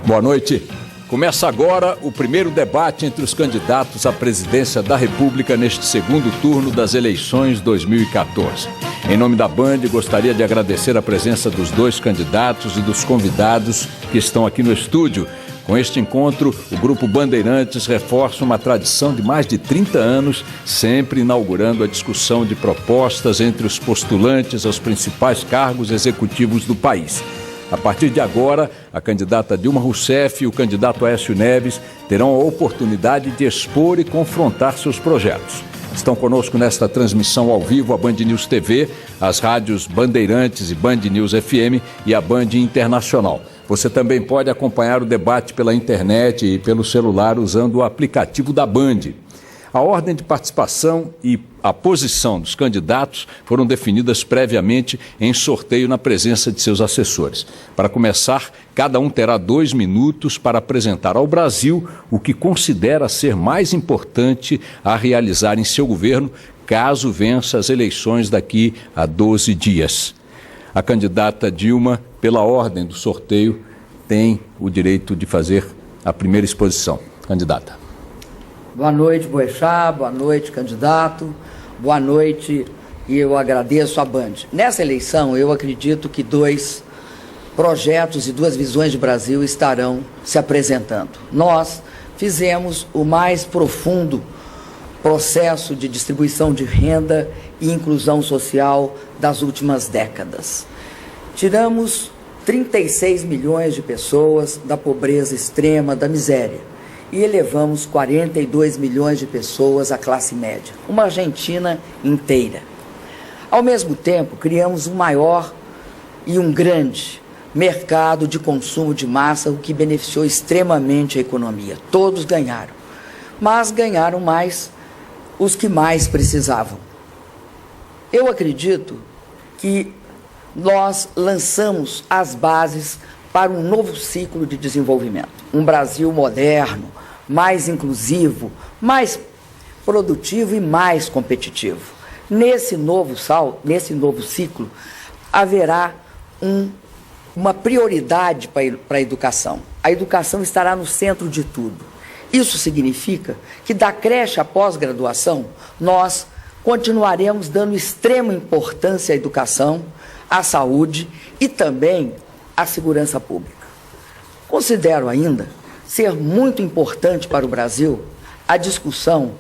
Boa noite. Começa agora o primeiro debate entre os candidatos à presidência da República neste segundo turno das eleições 2014. Em nome da Band, gostaria de agradecer a presença dos dois candidatos e dos convidados que estão aqui no estúdio. Com este encontro, o Grupo Bandeirantes reforça uma tradição de mais de 30 anos, sempre inaugurando a discussão de propostas entre os postulantes aos principais cargos executivos do país. A partir de agora, a candidata Dilma Rousseff e o candidato Aécio Neves terão a oportunidade de expor e confrontar seus projetos. Estão conosco nesta transmissão ao vivo a Band News TV, as rádios Bandeirantes e Band News FM e a Band Internacional. Você também pode acompanhar o debate pela internet e pelo celular usando o aplicativo da Band. A ordem de participação e a posição dos candidatos foram definidas previamente em sorteio na presença de seus assessores. Para começar, cada um terá 2 minutos para apresentar ao Brasil o que considera ser mais importante a realizar em seu governo, caso vença as eleições daqui a 12 dias. A candidata Dilma, pela ordem do sorteio, tem o direito de fazer a primeira exposição. Candidata. Boa noite, Boechat, boa noite, candidato, boa noite, e eu agradeço a Band. Nessa eleição, eu acredito que 2 projetos e 2 visões de Brasil estarão se apresentando. Nós fizemos o mais profundo processo de distribuição de renda e inclusão social das últimas décadas. Tiramos 36 milhões de pessoas da pobreza extrema, da miséria, e elevamos 42 milhões de pessoas à classe média, uma Argentina inteira. Ao mesmo tempo, criamos um maior e um grande mercado de consumo de massa, o que beneficiou extremamente a economia. Todos ganharam, mas ganharam mais os que mais precisavam. Eu acredito que nós lançamos as bases para um novo ciclo de desenvolvimento. Um Brasil moderno, mais inclusivo, mais produtivo e mais competitivo. Nesse novo ciclo, haverá uma prioridade para a educação. A educação estará no centro de tudo. Isso significa que da creche à pós-graduação, nós continuaremos dando extrema importância à educação, à saúde e também à segurança pública. Considero ainda ser muito importante para o Brasil a discussão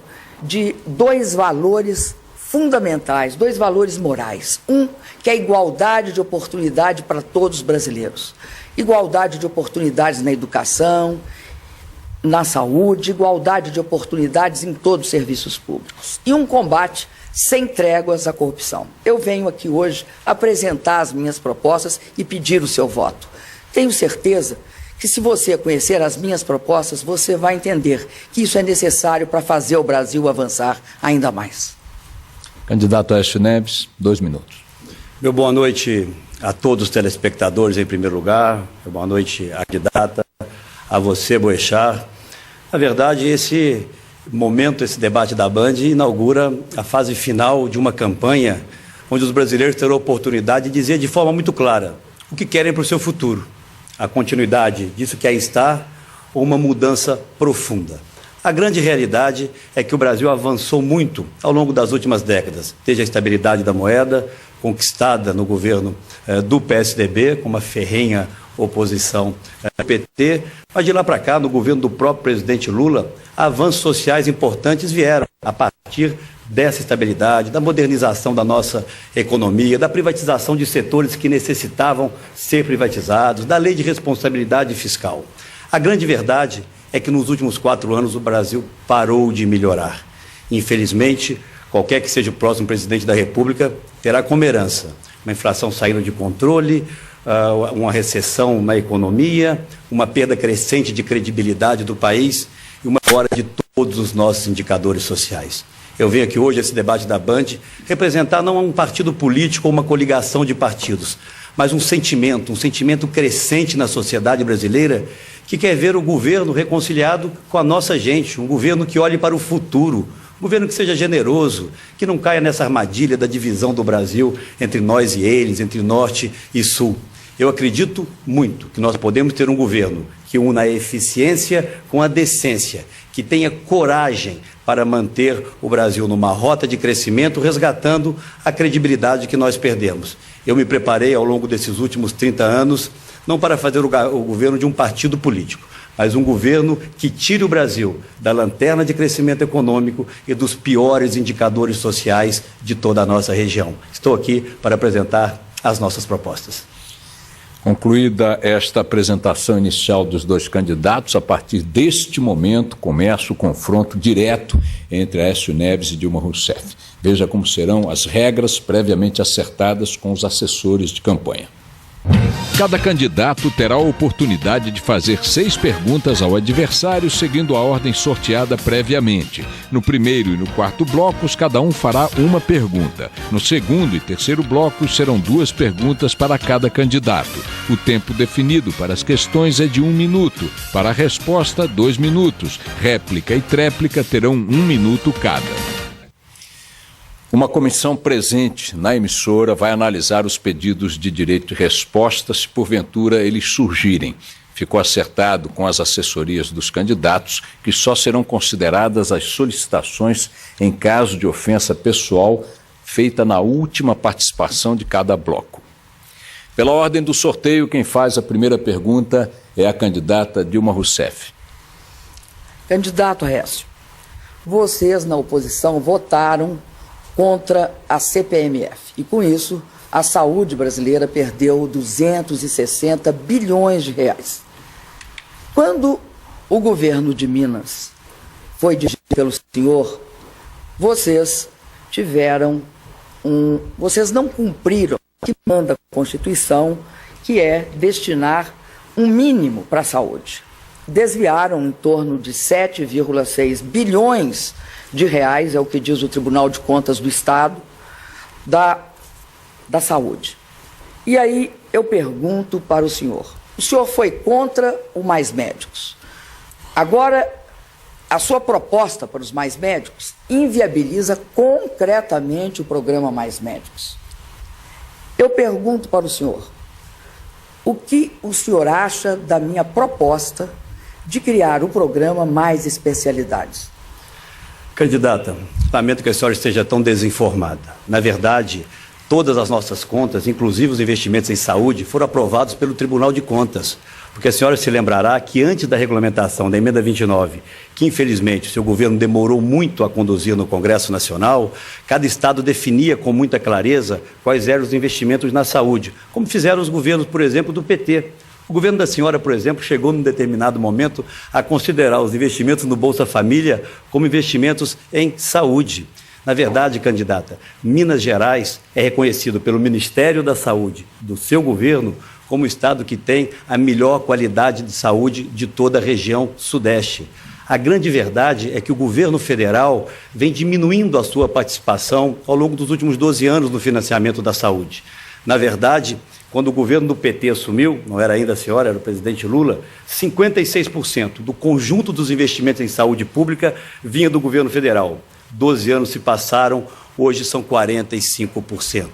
de 2 valores fundamentais, 2 valores morais. Um, que é a igualdade de oportunidade para todos os brasileiros. Igualdade de oportunidades na educação, na saúde, igualdade de oportunidades em todos os serviços públicos. E um combate sem tréguas à corrupção. Eu venho aqui hoje apresentar as minhas propostas e pedir o seu voto. Tenho certeza que se você conhecer as minhas propostas, você vai entender que isso é necessário para fazer o Brasil avançar ainda mais. Candidato Aécio Neves, 2 minutos. Meu boa noite a todos os telespectadores em primeiro lugar, boa noite à candidata, a você, Boechat. Na verdade, esse debate da Band inaugura a fase final de uma campanha onde os brasileiros terão a oportunidade de dizer de forma muito clara o que querem para o seu futuro. A continuidade disso que aí está ou uma mudança profunda. A grande realidade é que o Brasil avançou muito ao longo das últimas décadas, desde a estabilidade da moeda, conquistada no governo do PSDB, com uma ferrenha oposição do PT, mas de lá para cá, no governo do próprio presidente Lula, avanços sociais importantes vieram a partir dessa estabilidade, da modernização da nossa economia, da privatização de setores que necessitavam ser privatizados, da lei de responsabilidade fiscal. A grande verdade é que nos últimos 4 anos o Brasil parou de melhorar. Infelizmente, qualquer que seja o próximo presidente da República terá como herança uma inflação saindo de controle, uma recessão na economia, uma perda crescente de credibilidade do país e uma piora de todos os nossos indicadores sociais. Eu venho aqui hoje, esse debate da Band, representar não um partido político ou uma coligação de partidos, mas um sentimento crescente na sociedade brasileira que quer ver o governo reconciliado com a nossa gente, um governo que olhe para o futuro, um governo que seja generoso, que não caia nessa armadilha da divisão do Brasil entre nós e eles, entre norte e sul. Eu acredito muito que nós podemos ter um governo que una a eficiência com a decência, que tenha coragem para manter o Brasil numa rota de crescimento, resgatando a credibilidade que nós perdemos. Eu me preparei ao longo desses últimos 30 anos, não para fazer o governo de um partido político, mas um governo que tire o Brasil da lanterna de crescimento econômico e dos piores indicadores sociais de toda a nossa região. Estou aqui para apresentar as nossas propostas. Concluída esta apresentação inicial dos dois candidatos, a partir deste momento começa o confronto direto entre Aécio Neves e Dilma Rousseff. Veja como serão as regras previamente acertadas com os assessores de campanha. Cada candidato terá a oportunidade de fazer 6 perguntas ao adversário, seguindo a ordem sorteada previamente. No primeiro e no quarto blocos, cada um fará uma pergunta. No segundo e terceiro blocos, serão 2 perguntas para cada candidato. O tempo definido para as questões é de 1 minuto. Para a resposta, 2 minutos. Réplica e tréplica terão 1 minuto cada. Uma comissão presente na emissora vai analisar os pedidos de direito de resposta se porventura eles surgirem. Ficou acertado com as assessorias dos candidatos que só serão consideradas as solicitações em caso de ofensa pessoal feita na última participação de cada bloco. Pela ordem do sorteio, quem faz a primeira pergunta é a candidata Dilma Rousseff. Candidato Aécio, vocês na oposição votaram contra a CPMF. E com isso, a saúde brasileira perdeu 260 bilhões de reais. Quando o governo de Minas foi dirigido pelo senhor, vocês não cumpriram o que manda a Constituição, que é destinar um mínimo para a saúde. Desviaram em torno de 7,6 bilhões de reais, é o que diz o Tribunal de Contas do Estado, da saúde. E aí eu pergunto para o senhor foi contra o Mais Médicos. Agora, a sua proposta para os Mais Médicos inviabiliza concretamente o programa Mais Médicos. Eu pergunto para o senhor, o que o senhor acha da minha proposta de criar o programa Mais Especialidades? Candidata, lamento que a senhora esteja tão desinformada. Na verdade, todas as nossas contas, inclusive os investimentos em saúde, foram aprovados pelo Tribunal de Contas. Porque a senhora se lembrará que antes da regulamentação da emenda 29, que infelizmente o seu governo demorou muito a conduzir no Congresso Nacional, cada estado definia com muita clareza quais eram os investimentos na saúde, como fizeram os governos, por exemplo, do PT. O governo da senhora, por exemplo, chegou num determinado momento a considerar os investimentos no Bolsa Família como investimentos em saúde. Na verdade, candidata, Minas Gerais é reconhecido pelo Ministério da Saúde do seu governo como o estado que tem a melhor qualidade de saúde de toda a região sudeste. A grande verdade é que o governo federal vem diminuindo a sua participação ao longo dos últimos 12 anos no financiamento da saúde. Na verdade, quando o governo do PT assumiu, não era ainda a senhora, era o presidente Lula, 56% do conjunto dos investimentos em saúde pública vinha do governo federal. 12 anos se passaram, hoje são 45%.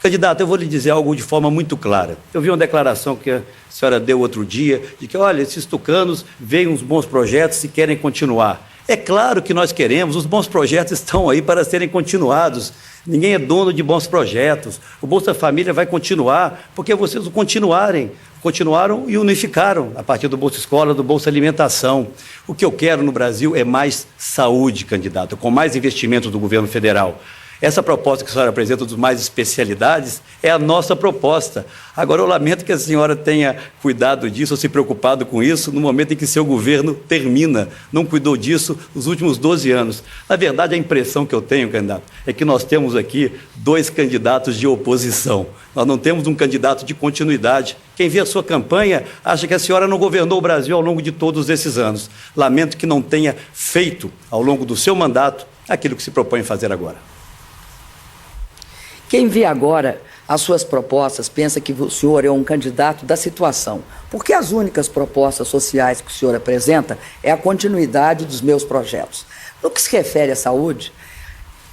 Candidato, eu vou lhe dizer algo de forma muito clara. Eu vi uma declaração que a senhora deu outro dia, de que, olha, esses tucanos veem uns bons projetos e querem continuar. É claro que nós queremos, os bons projetos estão aí para serem continuados. Ninguém é dono de bons projetos. O Bolsa Família vai continuar, porque vocês o continuaram e unificaram a partir do Bolsa Escola, do Bolsa Alimentação. O que eu quero no Brasil é mais saúde, candidato, com mais investimentos do governo federal. Essa proposta que a senhora apresenta dos Mais Especialidades é a nossa proposta. Agora, eu lamento que a senhora tenha cuidado disso ou se preocupado com isso no momento em que seu governo termina. Não cuidou disso nos últimos 12 anos. Na verdade, a impressão que eu tenho, candidato, é que nós temos aqui 2 candidatos de oposição. Nós não temos um candidato de continuidade. Quem vê a sua campanha acha que a senhora não governou o Brasil ao longo de todos esses anos. Lamento que não tenha feito, ao longo do seu mandato, aquilo que se propõe fazer agora. Quem vê agora as suas propostas pensa que o senhor é um candidato da situação, porque as únicas propostas sociais que o senhor apresenta é a continuidade dos meus projetos. No que se refere à saúde,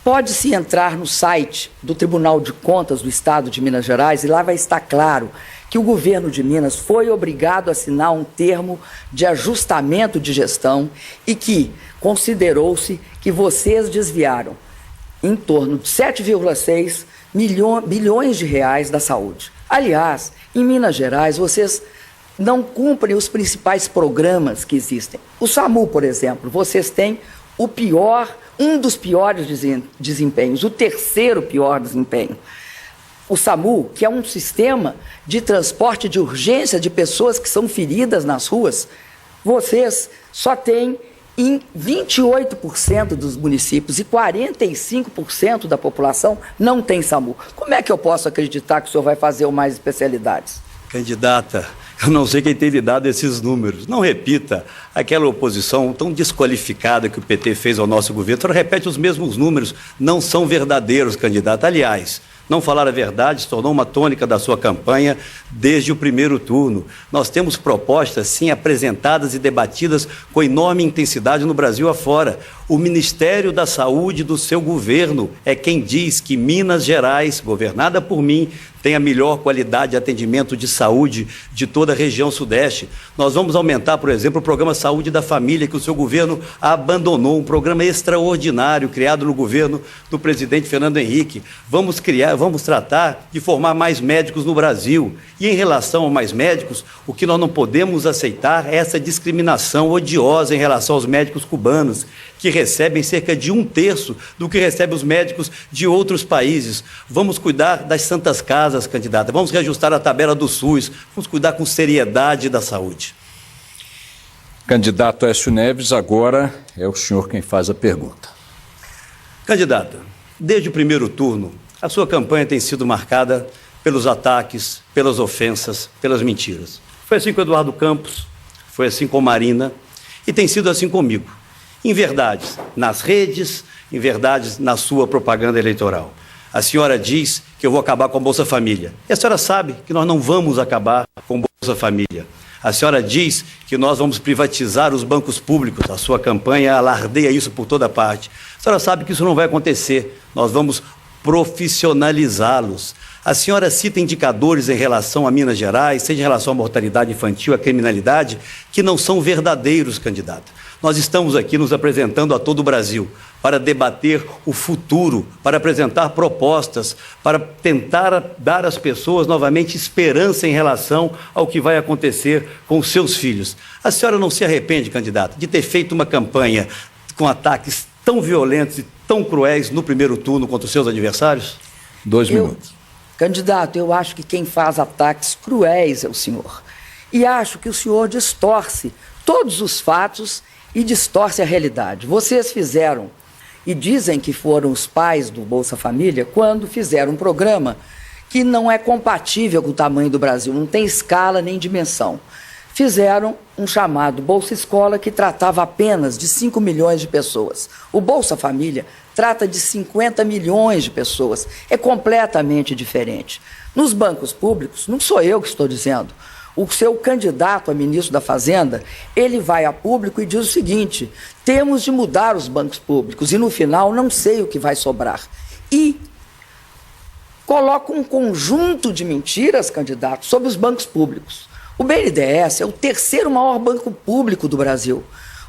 pode-se entrar no site do Tribunal de Contas do Estado de Minas Gerais e lá vai estar claro que o governo de Minas foi obrigado a assinar um termo de ajustamento de gestão e que considerou-se que vocês desviaram em torno de 7,6 bilhões de reais da saúde. Aliás, em Minas Gerais, vocês não cumprem os principais programas que existem. O SAMU, por exemplo, vocês têm um dos piores desempenhos, o terceiro pior desempenho. O SAMU, que é um sistema de transporte de urgência de pessoas que são feridas nas ruas, vocês só têm em 28% dos municípios e 45% da população não tem SAMU. Como é que eu posso acreditar que o senhor vai fazer mais especialidades? Candidata, eu não sei quem tem lhe dado esses números. Não repita aquela oposição tão desqualificada que o PT fez ao nosso governo. A senhora repete os mesmos números, não são verdadeiros, candidata. Aliás, não falar a verdade se tornou uma tônica da sua campanha desde o primeiro turno. Nós temos propostas, sim, apresentadas e debatidas com enorme intensidade no Brasil afora. O Ministério da Saúde do seu governo é quem diz que Minas Gerais, governada por mim, tem a melhor qualidade de atendimento de saúde de toda a região sudeste. Nós vamos aumentar, por exemplo, o programa Saúde da Família, que o seu governo abandonou, um programa extraordinário criado no governo do presidente Fernando Henrique. Vamos tratar de formar mais médicos no Brasil. E em relação a mais médicos, o que nós não podemos aceitar é essa discriminação odiosa em relação aos médicos cubanos, que recebem cerca de 1/3 do que recebem os médicos de outros países. Vamos cuidar das santas casas, candidata. Vamos reajustar a tabela do SUS. Vamos cuidar com seriedade da saúde. Candidato Aécio Neves, agora é o senhor quem faz a pergunta. Candidata, desde o primeiro turno, a sua campanha tem sido marcada pelos ataques, pelas ofensas, pelas mentiras. Foi assim com o Eduardo Campos, foi assim com Marina e tem sido assim comigo. Em verdades nas redes, em verdades na sua propaganda eleitoral. A senhora diz que eu vou acabar com a Bolsa Família. E a senhora sabe que nós não vamos acabar com a Bolsa Família. A senhora diz que nós vamos privatizar os bancos públicos. A sua campanha alardeia isso por toda parte. A senhora sabe que isso não vai acontecer. Nós vamos profissionalizá-los. A senhora cita indicadores em relação a Minas Gerais, seja em relação à mortalidade infantil, à criminalidade, que não são verdadeiros, candidata. Nós estamos aqui nos apresentando a todo o Brasil para debater o futuro, para apresentar propostas, para tentar dar às pessoas novamente esperança em relação ao que vai acontecer com os seus filhos. A senhora não se arrepende, candidata, de ter feito uma campanha com ataques tão violentos e tão cruéis no primeiro turno contra os seus adversários? 2 minutos. Candidato, eu acho que quem faz ataques cruéis é o senhor. E acho que o senhor distorce todos os fatos e distorce a realidade. Vocês fizeram, e dizem que foram os pais do Bolsa Família, quando fizeram um programa que não é compatível com o tamanho do Brasil, não tem escala nem dimensão. Fizeram um chamado Bolsa Escola, que tratava apenas de 5 milhões de pessoas. O Bolsa Família trata de 50 milhões de pessoas. É completamente diferente. Nos bancos públicos, não sou eu que estou dizendo, o seu candidato a ministro da Fazenda, ele vai a público e diz o seguinte: temos de mudar os bancos públicos, e no final não sei o que vai sobrar. E coloca um conjunto de mentiras, candidato, sobre os bancos públicos. O BNDES é o terceiro maior banco público do Brasil.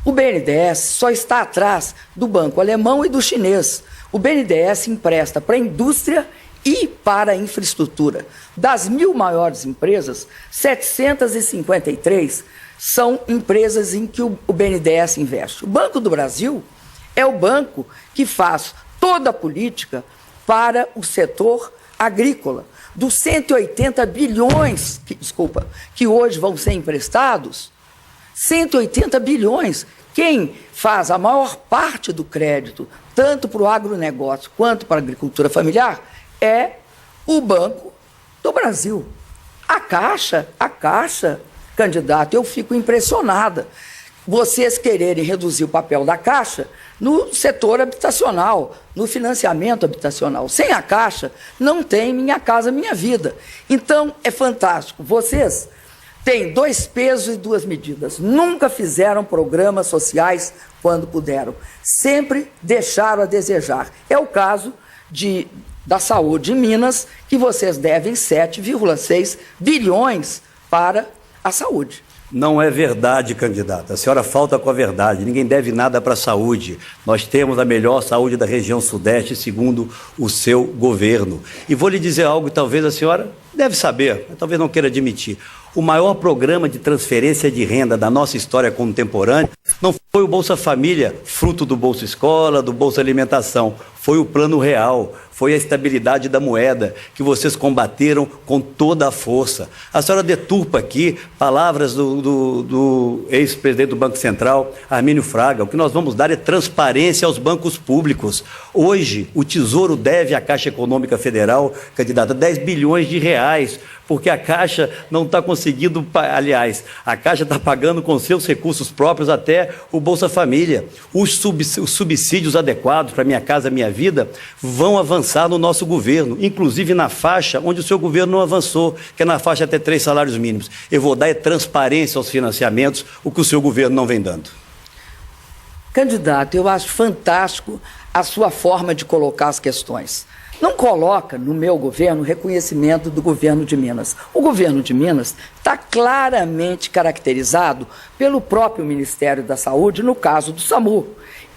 O BNDES só está atrás do banco alemão e do chinês. O BNDES empresta para a indústria e para a infraestrutura. Das 1.000 maiores empresas, 753 são empresas em que o BNDES investe. O Banco do Brasil é o banco que faz toda a política para o setor agrícola. Dos 180 bilhões, que hoje vão ser emprestados, 180 bilhões. Quem faz a maior parte do crédito, tanto para o agronegócio quanto para a agricultura familiar, é o Banco do Brasil. A Caixa, candidato, eu fico impressionada. Vocês quererem reduzir o papel da Caixa no setor habitacional, no financiamento habitacional. Sem a Caixa, não tem Minha Casa Minha Vida. Então, é fantástico. Vocês têm 2 pesos e 2 medidas. Nunca fizeram programas sociais quando puderam. Sempre deixaram a desejar. É o caso da saúde em Minas, que vocês devem 7,6 bilhões para a saúde. Não é verdade, candidata. A senhora falta com a verdade. Ninguém deve nada para a saúde. Nós temos a melhor saúde da região sudeste, segundo o seu governo. E vou lhe dizer algo que talvez a senhora deve saber, mas talvez não queira admitir. O maior programa de transferência de renda da nossa história contemporânea não foi o Bolsa Família, fruto do Bolsa Escola, do Bolsa Alimentação. Foi o Plano Real, foi a estabilidade da moeda, que vocês combateram com toda a força. A senhora deturpa aqui palavras do ex-presidente do Banco Central, Armínio Fraga. O que nós vamos dar é transparência aos bancos públicos. Hoje, o Tesouro deve à Caixa Econômica Federal, candidata, 10 bilhões de reais, porque a Caixa não está conseguindo, aliás, a Caixa está pagando com seus recursos próprios até o Bolsa Família. Os subsídios adequados para Minha Casa Minha Vida vão avançar no nosso governo, inclusive na faixa onde o seu governo não avançou, que é na faixa até 3 salários mínimos. Eu vou dar transparência aos financiamentos, o que o seu governo não vem dando. Candidato, eu acho fantástico a sua forma de colocar as questões. Não coloca no meu governo reconhecimento do governo de Minas. O governo de Minas está claramente caracterizado pelo próprio Ministério da Saúde, no caso do SAMU.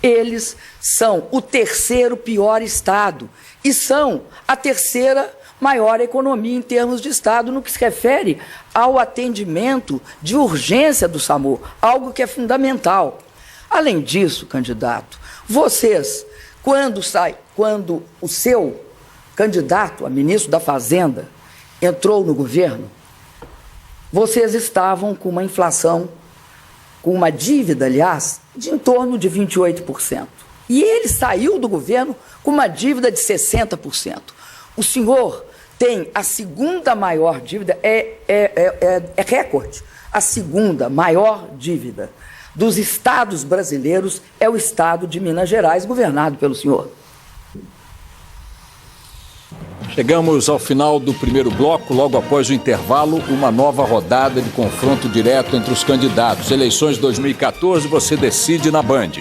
Eles são o 3º pior estado e são a 3ª maior economia em termos de estado no que se refere ao atendimento de urgência do SAMU, algo que é fundamental. Além disso, candidato, vocês, quando o seu candidato a ministro da Fazenda entrou no governo, vocês estavam com uma inflação, com uma dívida, aliás, de em torno de 28%. E ele saiu do governo com uma dívida de 60%. O senhor tem a 2ª maior dívida, é recorde, a 2ª maior dívida dos estados brasileiros é o estado de Minas Gerais, governado pelo senhor. Chegamos ao final do primeiro bloco. Logo após o intervalo, uma nova rodada de confronto direto entre os candidatos. Eleições 2014, você decide na Band.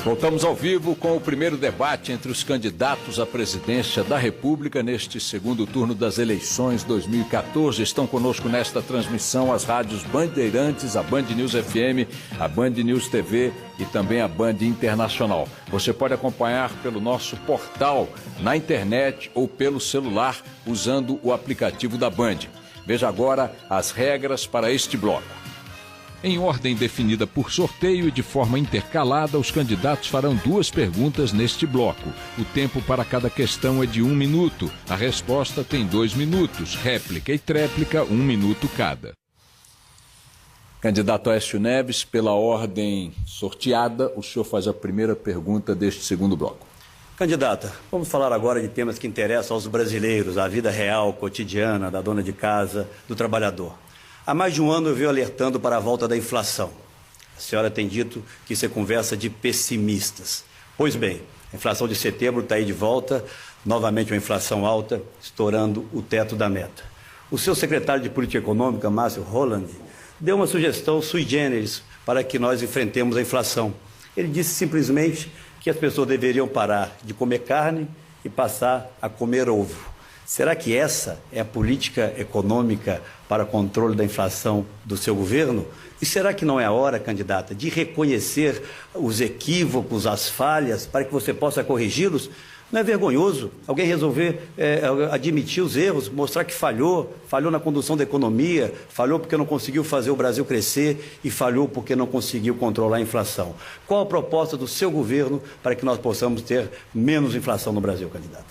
Voltamos ao vivo com o primeiro debate entre os candidatos à presidência da República neste segundo turno das eleições 2014. Estão conosco nesta transmissão as rádios Bandeirantes, a Band News FM, a Band News TV e também a Band Internacional. Você pode acompanhar pelo nosso portal, na internet ou pelo celular, usando o aplicativo da Band. Veja agora as regras para este bloco. Em ordem definida por sorteio e de forma intercalada, os candidatos farão 2 perguntas neste bloco. O tempo para cada questão é de 1 minuto. A resposta tem 2 minutos. Réplica e tréplica, 1 minuto cada. Candidato Aécio Neves, pela ordem sorteada, o senhor faz a primeira pergunta deste segundo bloco. Candidata, vamos falar agora de temas que interessam aos brasileiros, a vida real, cotidiana, da dona de casa, do trabalhador. Há mais de um ano eu venho alertando para a volta da inflação. A senhora tem dito que isso é conversa de pessimistas. Pois bem, a inflação de setembro está aí de volta, novamente uma inflação alta, estourando o teto da meta. O seu secretário de Política Econômica, Márcio Holland, deu uma sugestão sui generis para que nós enfrentemos a inflação. Ele disse simplesmente que as pessoas deveriam parar de comer carne e passar a comer ovo. Será que essa é a política econômica para controle da inflação do seu governo? E será que não é a hora, candidata, de reconhecer os equívocos, as falhas, para que você possa corrigi-los? Não é vergonhoso alguém resolver admitir os erros, mostrar que falhou na condução da economia, falhou porque não conseguiu fazer o Brasil crescer e falhou porque não conseguiu controlar a inflação? Qual a proposta do seu governo para que nós possamos ter menos inflação no Brasil, candidata?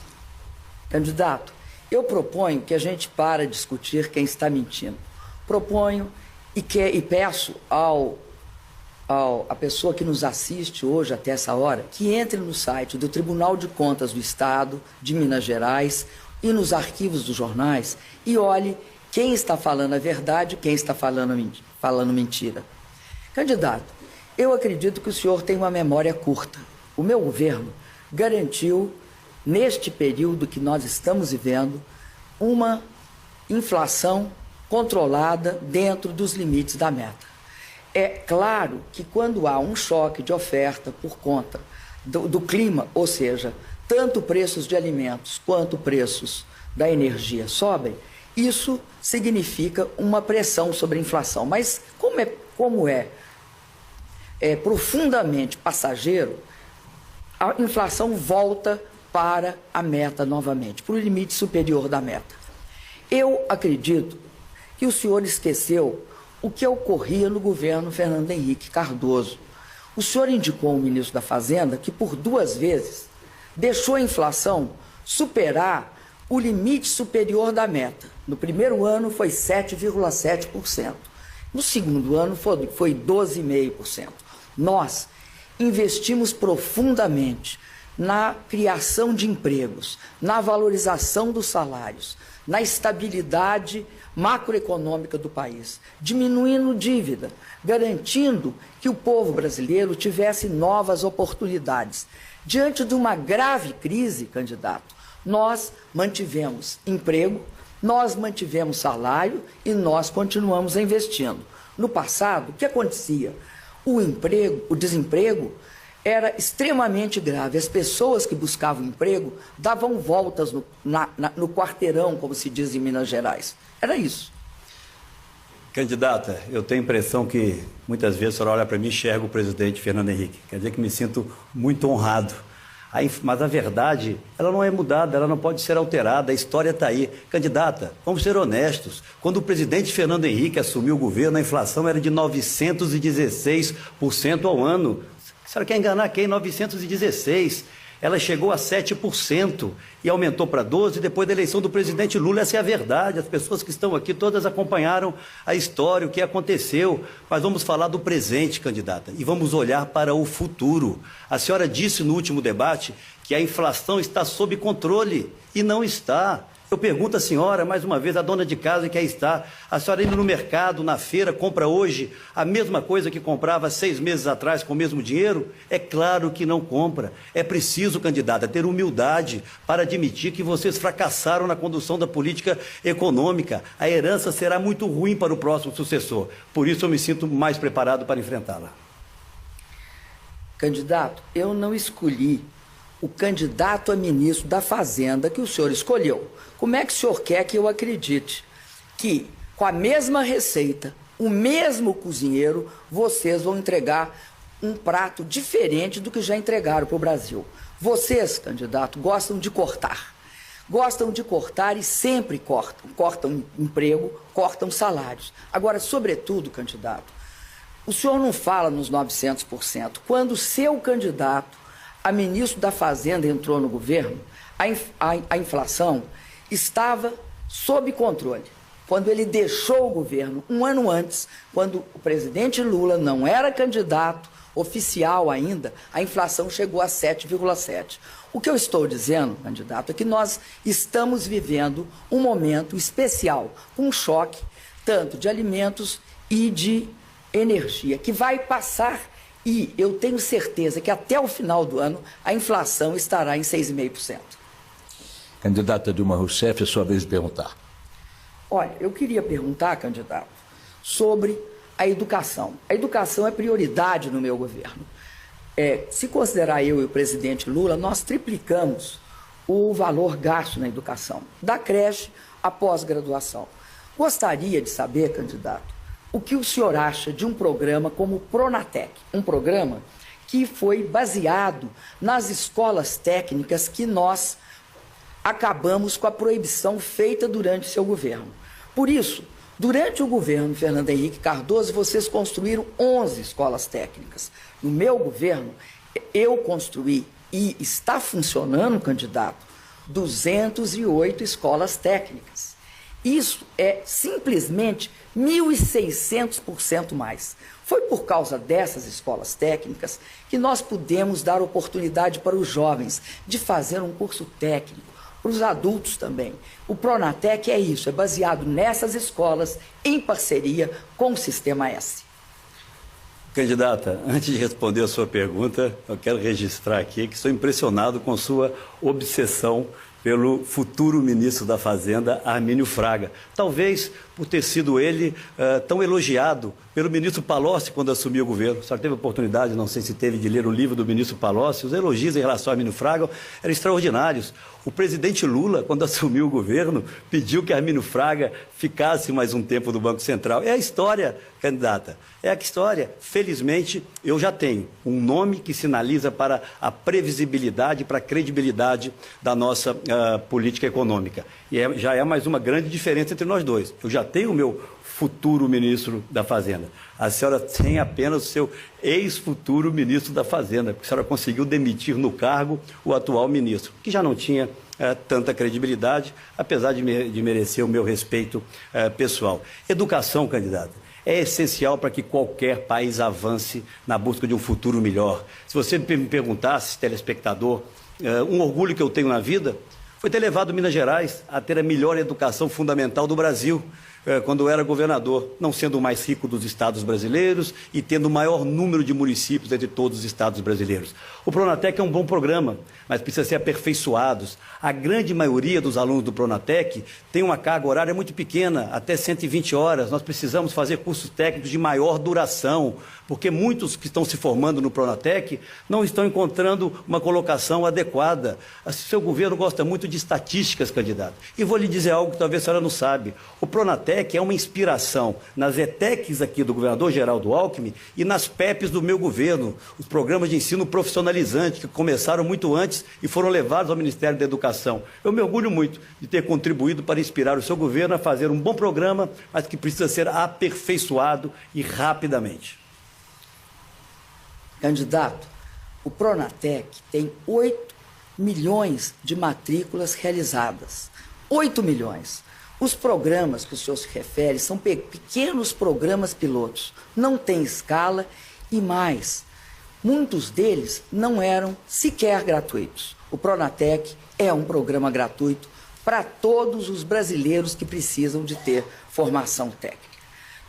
Candidato, eu proponho que a gente pare de discutir quem está mentindo. Proponho e peço a pessoa que nos assiste hoje até essa hora, que entre no site do Tribunal de Contas do Estado de Minas Gerais e nos arquivos dos jornais e olhe quem está falando a verdade e quem está falando mentira. Candidato, eu acredito que o senhor tem uma memória curta. O meu governo garantiu, neste período que nós estamos vivendo, uma inflação controlada dentro dos limites da meta. É claro que quando há um choque de oferta por conta do clima, ou seja, tanto preços de alimentos quanto preços da energia sobem, isso significa uma pressão sobre a inflação. Mas como é profundamente passageiro, a inflação volta para a meta novamente, para o limite superior da meta. Eu acredito que o senhor esqueceu o que ocorria no governo Fernando Henrique Cardoso. O senhor indicou ao ministro da Fazenda que por 2 vezes deixou a inflação superar o limite superior da meta. No primeiro ano foi 7,7%. No segundo ano foi 12,5%. Nós investimos profundamente na criação de empregos, na valorização dos salários, na estabilidade macroeconômica do país, diminuindo dívida, garantindo que o povo brasileiro tivesse novas oportunidades. Diante de uma grave crise, candidato, nós mantivemos emprego, nós mantivemos salário e nós continuamos investindo. No passado, o que acontecia? O desemprego era extremamente grave. As pessoas que buscavam emprego davam voltas no quarteirão, como se diz em Minas Gerais. Era isso. Candidata, eu tenho a impressão que muitas vezes a senhora olha para mim e enxerga o presidente Fernando Henrique. Quer dizer que me sinto muito honrado. Mas a verdade, ela não é mudada, ela não pode ser alterada, a história está aí. Candidata, vamos ser honestos. Quando o presidente Fernando Henrique assumiu o governo, a inflação era de 916% ao ano. A senhora quer enganar quem? 916%. Ela chegou a 7% e aumentou para 12% depois da eleição do presidente Lula. Essa é a verdade. As pessoas que estão aqui todas acompanharam a história, o que aconteceu. Mas vamos falar do presente, candidata, e vamos olhar para o futuro. A senhora disse no último debate que a inflação está sob controle e não está. Eu pergunto à senhora, mais uma vez, a dona de casa que aí está, a senhora indo no mercado, na feira, compra hoje a mesma coisa que comprava 6 meses atrás com o mesmo dinheiro? É claro que não compra. É preciso, candidata, ter humildade para admitir que vocês fracassaram na condução da política econômica. A herança será muito ruim para o próximo sucessor. Por isso eu me sinto mais preparado para enfrentá-la. Candidato, eu não escolhi o candidato a ministro da Fazenda que o senhor escolheu. Como é que o senhor quer que eu acredite que, com a mesma receita, o mesmo cozinheiro, vocês vão entregar um prato diferente do que já entregaram para o Brasil? Vocês, candidato, gostam de cortar. Gostam de cortar e sempre cortam. Cortam emprego, cortam salários. Agora, sobretudo, candidato, o senhor não fala nos 900%. Quando o seu candidato a ministro da Fazenda entrou no governo, a inflação estava sob controle. Quando ele deixou o governo, um ano antes, quando o presidente Lula não era candidato oficial ainda, a inflação chegou a 7,7%. O que eu estou dizendo, candidato, é que nós estamos vivendo um momento especial, um choque tanto de alimentos e de energia, que vai passar. E eu tenho certeza que até o final do ano a inflação estará em 6,5%. Candidata Dilma Rousseff, é sua vez de perguntar. Olha, eu queria perguntar, candidato, sobre a educação. A educação é prioridade no meu governo. Se considerar eu e o presidente Lula, nós triplicamos o valor gasto na educação, da creche à pós-graduação. Gostaria de saber, candidato, o que o senhor acha de um programa como o Pronatec, um programa que foi baseado nas escolas técnicas que nós acabamos com a proibição feita durante seu governo. Por isso, durante o governo Fernando Henrique Cardoso, vocês construíram 11 escolas técnicas. No meu governo, eu construí e está funcionando, candidato, 208 escolas técnicas. Isso é simplesmente 1.600% mais. Foi por causa dessas escolas técnicas que nós pudemos dar oportunidade para os jovens de fazer um curso técnico, para os adultos também. O Pronatec é isso, é baseado nessas escolas em parceria com o Sistema S. Candidata, antes de responder a sua pergunta, eu quero registrar aqui que estou impressionado com sua obsessão pelo futuro ministro da Fazenda, Armínio Fraga. Talvez por ter sido ele tão elogiado pelo ministro Palocci quando assumiu o governo. Só teve a oportunidade, não sei se teve, de ler o livro do ministro Palocci. Os elogios em relação a Arminio Fraga eram extraordinários. O presidente Lula, quando assumiu o governo, pediu que Arminio Fraga ficasse mais um tempo no Banco Central. É a história, candidata. É a história. Felizmente, eu já tenho um nome que sinaliza para a previsibilidade, para a credibilidade da nossa política econômica. E já é mais uma grande diferença entre nós dois. Eu já tenho o meu futuro ministro da Fazenda. A senhora tem apenas o seu ex-futuro ministro da Fazenda, porque a senhora conseguiu demitir no cargo o atual ministro, que já não tinha tanta credibilidade, apesar de merecer o meu respeito pessoal. Educação, candidata, é essencial para que qualquer país avance na busca de um futuro melhor. Se você me perguntasse, telespectador, um orgulho que eu tenho na vida foi ter levado Minas Gerais a ter a melhor educação fundamental do Brasil, quando eu era governador, não sendo o mais rico dos estados brasileiros e tendo o maior número de municípios entre todos os estados brasileiros. O Pronatec é um bom programa, mas precisa ser aperfeiçoado. A grande maioria dos alunos do Pronatec tem uma carga horária muito pequena, até 120 horas. Nós precisamos fazer cursos técnicos de maior duração, porque muitos que estão se formando no Pronatec não estão encontrando uma colocação adequada. O seu governo gosta muito de estatísticas, candidato. E vou lhe dizer algo que talvez a senhora não sabe. O Pronatec é uma inspiração nas ETECs aqui do governador Geraldo Alckmin e nas PEPs do meu governo, os programas de ensino profissionalizante que começaram muito antes e foram levados ao Ministério da Educação. Eu me orgulho muito de ter contribuído para inspirar o seu governo a fazer um bom programa, mas que precisa ser aperfeiçoado e rapidamente. Candidato, o Pronatec tem 8 milhões de matrículas realizadas. 8 milhões. Os programas que o senhor se refere são pequenos programas pilotos, não tem escala e mais, muitos deles não eram sequer gratuitos. O Pronatec é um programa gratuito para todos os brasileiros que precisam de ter formação técnica.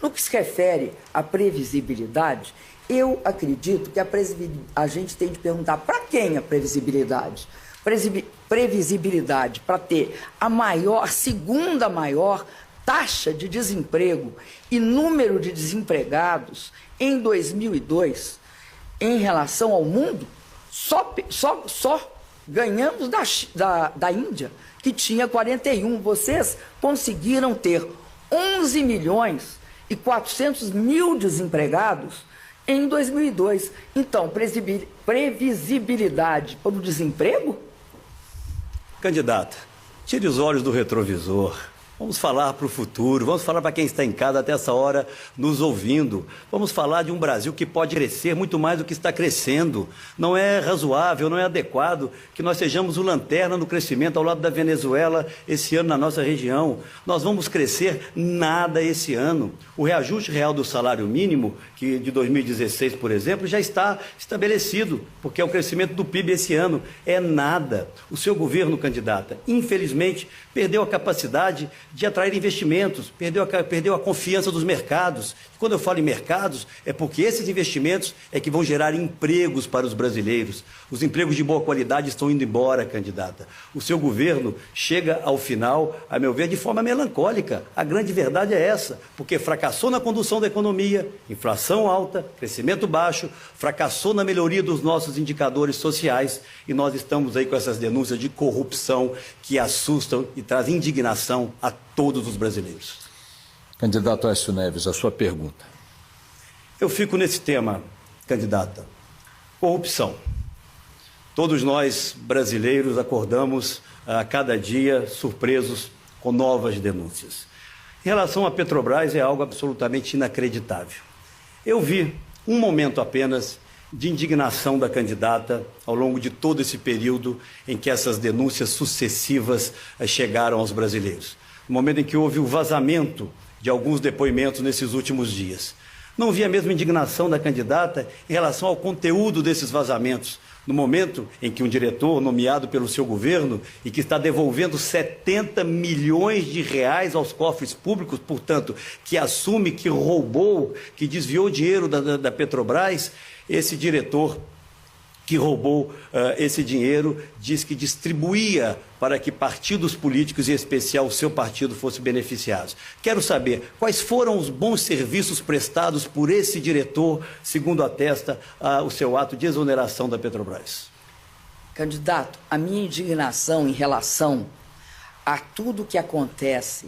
No que se refere à previsibilidade, eu acredito que a gente tem de perguntar para quem a previsibilidade? Previsibilidade para ter a segunda maior taxa de desemprego e número de desempregados em 2002 em relação ao mundo, só ganhamos da Índia, que tinha 41. Vocês conseguiram ter 11 milhões e 400 mil desempregados em 2002. Então, previsibilidade para o desemprego? Candidata, tire os olhos do retrovisor. Vamos falar para o futuro, vamos falar para quem está em casa até essa hora nos ouvindo. Vamos falar de um Brasil que pode crescer muito mais do que está crescendo. Não é razoável, não é adequado que nós sejamos o lanterna no crescimento ao lado da Venezuela esse ano na nossa região. Nós vamos crescer nada esse ano. O reajuste real do salário mínimo, que de 2016, por exemplo, já está estabelecido, porque é o crescimento do PIB esse ano. É nada. O seu governo, candidata, infelizmente, perdeu a capacidade de atrair investimentos, perdeu a confiança dos mercados. E quando eu falo em mercados, é porque esses investimentos é que vão gerar empregos para os brasileiros. Os empregos de boa qualidade estão indo embora, candidata. O seu governo chega ao final, a meu ver, de forma melancólica. A grande verdade é essa, porque fracassou na condução da economia, inflação alta, crescimento baixo, fracassou na melhoria dos nossos indicadores sociais e nós estamos aí com essas denúncias de corrupção que assustam e trazem indignação a todos os brasileiros. Candidato Aécio Neves, a sua pergunta. Eu fico nesse tema, candidata. Corrupção. Todos nós, brasileiros, acordamos a cada dia surpresos com novas denúncias. Em relação à Petrobras, é algo absolutamente inacreditável. Eu vi um momento apenas de indignação da candidata ao longo de todo esse período em que essas denúncias sucessivas chegaram aos brasileiros. No momento em que houve o vazamento de alguns depoimentos nesses últimos dias. Não vi a mesma indignação da candidata em relação ao conteúdo desses vazamentos, no momento em que um diretor nomeado pelo seu governo e que está devolvendo 70 milhões de reais aos cofres públicos, portanto, que assume que roubou, que desviou dinheiro da Petrobras, esse diretor que roubou esse dinheiro, diz que distribuía para que partidos políticos, em especial o seu partido, fossem beneficiados. Quero saber quais foram os bons serviços prestados por esse diretor, segundo atesta o seu ato de exoneração da Petrobras. Candidato, a minha indignação em relação a tudo que acontece,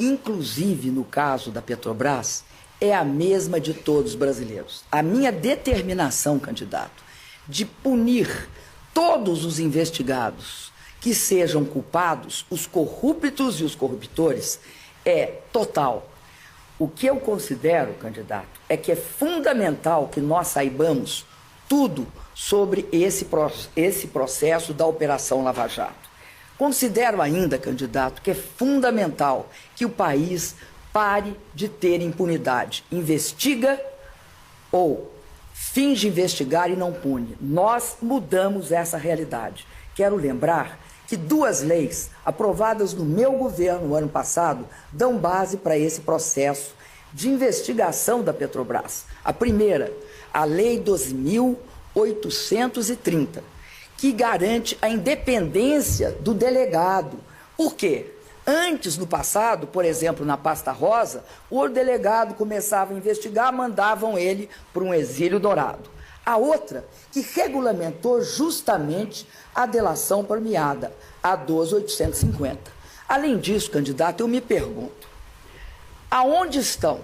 inclusive no caso da Petrobras, é a mesma de todos os brasileiros. A minha determinação, candidato, de punir todos os investigados que sejam culpados, os corruptos e os corruptores, é total. O que eu considero, candidato, é que é fundamental que nós saibamos tudo sobre esse processo da Operação Lava Jato. Considero ainda, candidato, que é fundamental que o país pare de ter impunidade. Investiga ou finge investigar e não pune. Nós mudamos essa realidade. Quero lembrar que 2 leis aprovadas no meu governo no ano passado dão base para esse processo de investigação da Petrobras. A primeira, a Lei 12.830, que garante a independência do delegado. Por quê? Antes, no passado, por exemplo, na pasta rosa, o delegado começava a investigar, mandavam ele para um exílio dourado. A outra, que regulamentou justamente a delação premiada, a 12.850. Além disso, candidato, eu me pergunto, aonde estão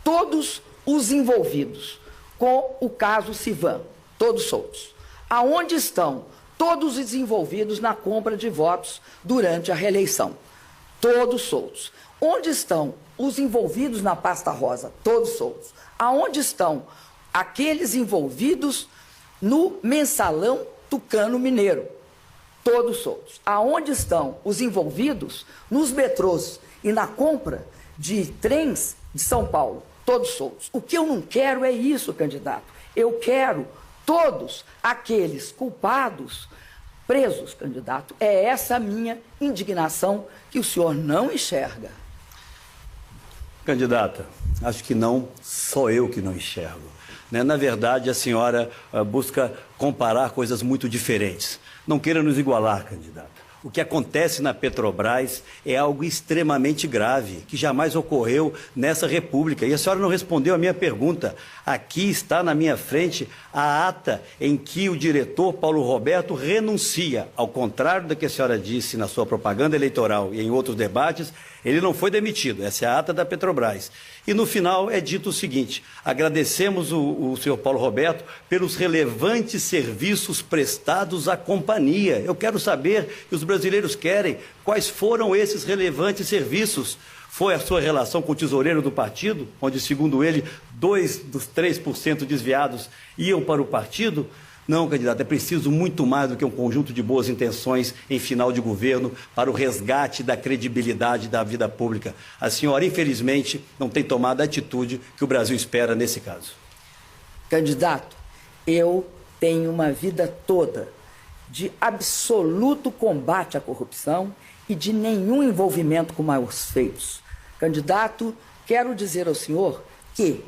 todos os envolvidos com o caso Civan, todos soltos? Aonde estão todos os envolvidos na compra de votos durante a reeleição? Todos soltos. Onde estão os envolvidos na pasta rosa? Todos soltos. Aonde estão aqueles envolvidos no mensalão Tucano Mineiro? Todos soltos. Aonde estão os envolvidos nos metrôs e na compra de trens de São Paulo? Todos soltos. O que eu não quero é isso, candidato. Eu quero todos aqueles culpados presos, candidato. É essa a minha indignação que o senhor não enxerga. Candidata, acho que não sou eu que não enxergo. Na verdade, a senhora busca comparar coisas muito diferentes. Não queira nos igualar, candidata. O que acontece na Petrobras é algo extremamente grave, que jamais ocorreu nessa República. E a senhora não respondeu a minha pergunta. Aqui está na minha frente a ata em que o diretor Paulo Roberto renuncia. Ao contrário do que a senhora disse na sua propaganda eleitoral e em outros debates, ele não foi demitido. Essa é a ata da Petrobras. E no final é dito o seguinte: agradecemos o senhor Paulo Roberto pelos relevantes serviços prestados à companhia. Eu quero saber, e os brasileiros querem, quais foram esses relevantes serviços. Foi a sua relação com o tesoureiro do partido, onde, segundo ele, 2 dos 3% desviados iam para o partido? Não, candidato, é preciso muito mais do que um conjunto de boas intenções em final de governo para o resgate da credibilidade da vida pública. A senhora, infelizmente, não tem tomado a atitude que o Brasil espera nesse caso. Candidato, eu tenho uma vida toda de absoluto combate à corrupção e de nenhum envolvimento com maus feitos. Candidato, quero dizer ao senhor que,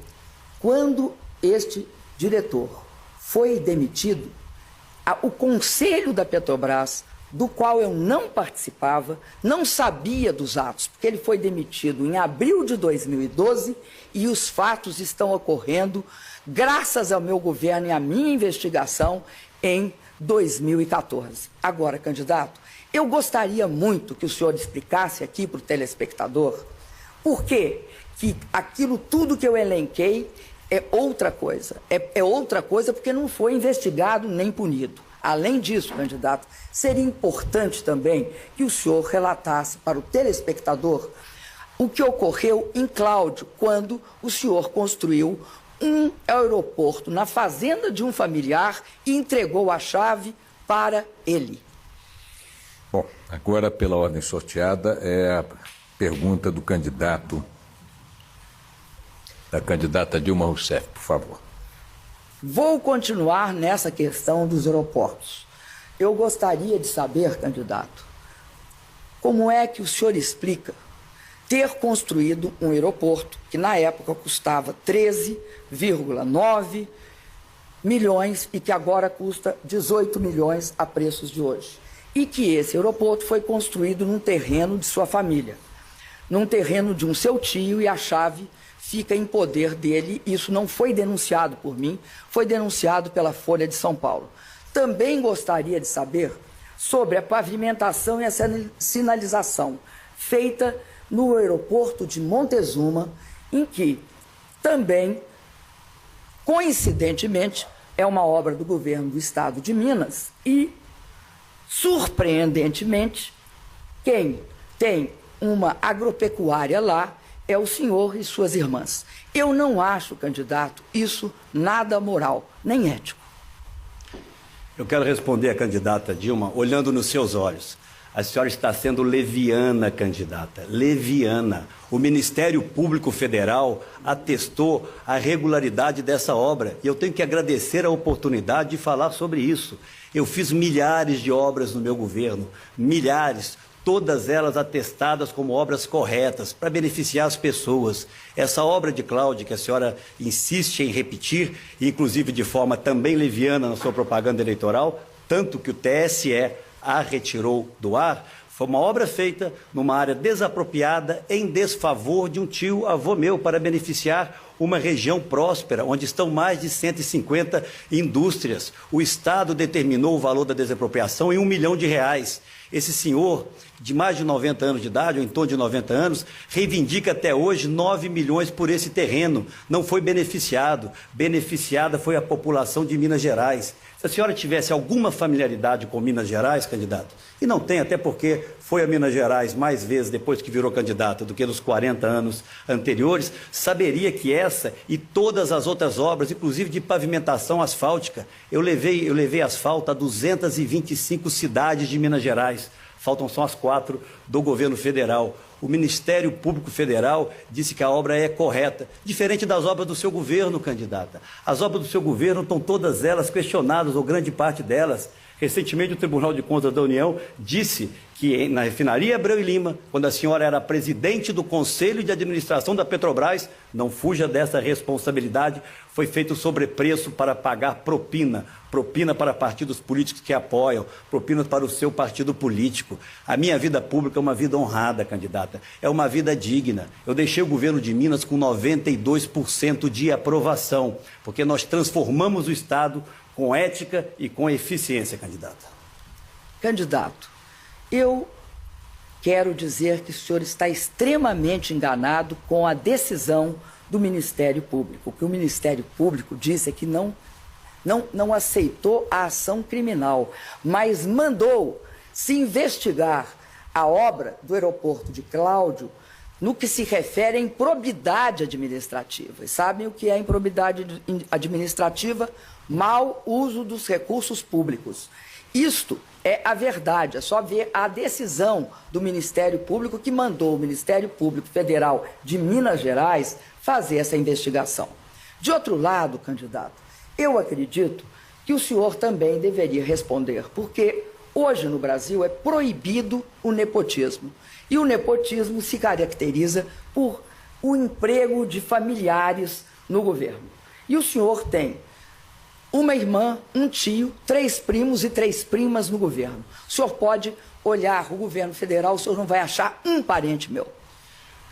quando este diretor foi demitido, o conselho da Petrobras, do qual eu não participava, não sabia dos atos, porque ele foi demitido em abril de 2012 e os fatos estão ocorrendo graças ao meu governo e à minha investigação em 2014. Agora, candidato, eu gostaria muito que o senhor explicasse aqui para o telespectador por que aquilo tudo que eu elenquei é outra coisa. É outra coisa porque não foi investigado nem punido. Além disso, candidato, seria importante também que o senhor relatasse para o telespectador o que ocorreu em Cláudio, quando o senhor construiu um aeroporto na fazenda de um familiar e entregou a chave para ele. Bom, agora, pela ordem sorteada, é a pergunta do candidato, da candidata Dilma Rousseff, por favor. Vou continuar nessa questão dos aeroportos. Eu gostaria de saber, candidato, como é que o senhor explica ter construído um aeroporto que na época custava 13,9 milhões e que agora custa 18 milhões a preços de hoje. E que esse aeroporto foi construído num terreno de sua família, num terreno de um seu tio, e a chave fica em poder dele. Isso não foi denunciado por mim, foi denunciado pela Folha de São Paulo. Também gostaria de saber sobre a pavimentação e a sinalização feita no aeroporto de Montezuma, em que também, coincidentemente, é uma obra do governo do estado de Minas e, surpreendentemente, quem tem uma agropecuária lá é o senhor e suas irmãs. Eu não acho, candidato, isso nada moral, nem ético. Eu quero responder à candidata Dilma olhando nos seus olhos. A senhora está sendo leviana, candidata, leviana. O Ministério Público Federal atestou a regularidade dessa obra e eu tenho que agradecer a oportunidade de falar sobre isso. Eu fiz milhares de obras no meu governo, milhares, todas elas atestadas como obras corretas para beneficiar as pessoas. Essa obra de Cláudia, que a senhora insiste em repetir, inclusive de forma também leviana na sua propaganda eleitoral, tanto que o TSE a retirou do ar, foi uma obra feita numa área desapropriada em desfavor de um tio-avô meu, para beneficiar uma região próspera, onde estão mais de 150 indústrias. O Estado determinou o valor da desapropriação em R$1 milhão. Esse senhor, de mais de 90 anos de idade, ou em torno de 90 anos, reivindica até hoje 9 milhões por esse terreno. Não foi beneficiado. Beneficiada foi a população de Minas Gerais. Se a senhora tivesse alguma familiaridade com Minas Gerais, candidato, e não tem, até porque foi a Minas Gerais mais vezes depois que virou candidata do que nos 40 anos anteriores, saberia que essa e todas as outras obras, inclusive de pavimentação asfáltica, eu levei asfalto a 225 cidades de Minas Gerais. Faltam só as 4 do governo federal. O Ministério Público Federal disse que a obra é correta, diferente das obras do seu governo, candidata. As obras do seu governo estão todas elas questionadas, ou grande parte delas. Recentemente, o Tribunal de Contas da União disse que na refinaria Abreu e Lima, quando a senhora era presidente do Conselho de Administração da Petrobras, não fuja dessa responsabilidade, foi feito sobrepreço para pagar propina para partidos políticos que apoiam, propina para o seu partido político. A minha vida pública é uma vida honrada, candidata, é uma vida digna. Eu deixei o governo de Minas com 92% de aprovação, porque nós transformamos o Estado com ética e com eficiência, candidata. Candidato, eu quero dizer que o senhor está extremamente enganado com a decisão do Ministério Público. O que o Ministério Público disse é que não aceitou a ação criminal, mas mandou se investigar a obra do aeroporto de Cláudio no que se refere à improbidade administrativa. E sabem o que é improbidade administrativa? Mau uso dos recursos públicos. Isto é a verdade, é só ver a decisão do Ministério Público, que mandou o Ministério Público Federal de Minas Gerais fazer essa investigação. De outro lado, candidato, eu acredito que o senhor também deveria responder, porque hoje no Brasil é proibido o nepotismo. E o nepotismo se caracteriza por o emprego de familiares no governo. E o senhor tem uma irmã, um tio, 3 primos e 3 primas no governo. O senhor pode olhar o governo federal, o senhor não vai achar um parente meu.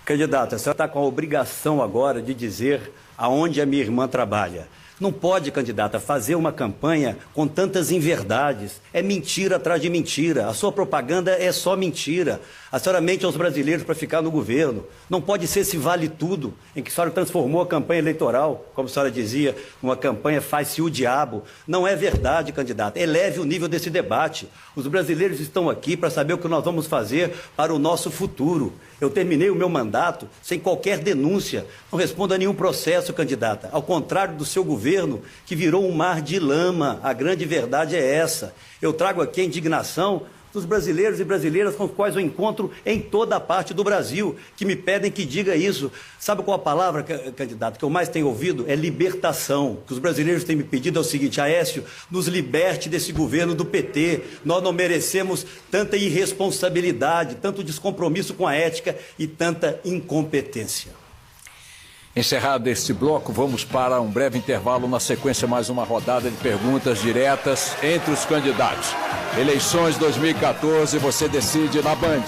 Candidata, a senhora está com a obrigação agora de dizer aonde a minha irmã trabalha. Não pode, candidata, fazer uma campanha com tantas inverdades. É mentira atrás de mentira. A sua propaganda é só mentira. A senhora mente aos brasileiros para ficar no governo. Não pode ser esse vale tudo, em que a senhora transformou a campanha eleitoral, como a senhora dizia, numa campanha faz-se o diabo. Não é verdade, candidata. Eleve o nível desse debate. Os brasileiros estão aqui para saber o que nós vamos fazer para o nosso futuro. Eu terminei o meu mandato sem qualquer denúncia. Não respondo a nenhum processo, candidata. Ao contrário do seu governo, que virou um mar de lama. A grande verdade é essa. Eu trago aqui a indignação dos brasileiros e brasileiras com os quais eu encontro em toda a parte do Brasil, que me pedem que diga isso. Sabe qual a palavra, candidato, que eu mais tenho ouvido? É libertação. O que os brasileiros têm me pedido é o seguinte: Aécio, nos liberte desse governo do PT. Nós não merecemos tanta irresponsabilidade, tanto descompromisso com a ética e tanta incompetência. Encerrado este bloco, vamos para um breve intervalo. Na sequência, mais uma rodada de perguntas diretas entre os candidatos. Eleições 2014, você decide na Band.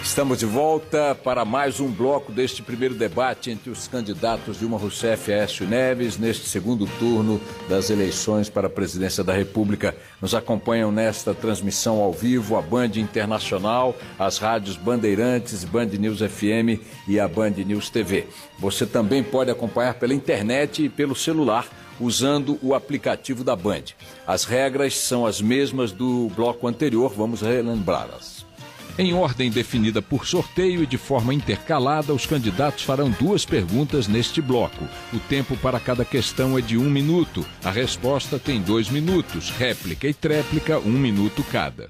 Estamos de volta para mais um bloco deste primeiro debate entre os candidatos Dilma Rousseff e Aécio Neves, neste segundo turno das eleições para a presidência da República. Nos acompanham nesta transmissão ao vivo a Band Internacional, as rádios Bandeirantes, Band News FM e a Band News TV. Você também pode acompanhar pela internet e pelo celular, usando o aplicativo da Band. As regras são as mesmas do bloco anterior, vamos relembrá-las. Em ordem definida por sorteio e de forma intercalada, os candidatos farão 2 perguntas neste bloco. O tempo para cada questão é de 1 minuto. A resposta tem 2 minutos. Réplica e tréplica, 1 minuto cada.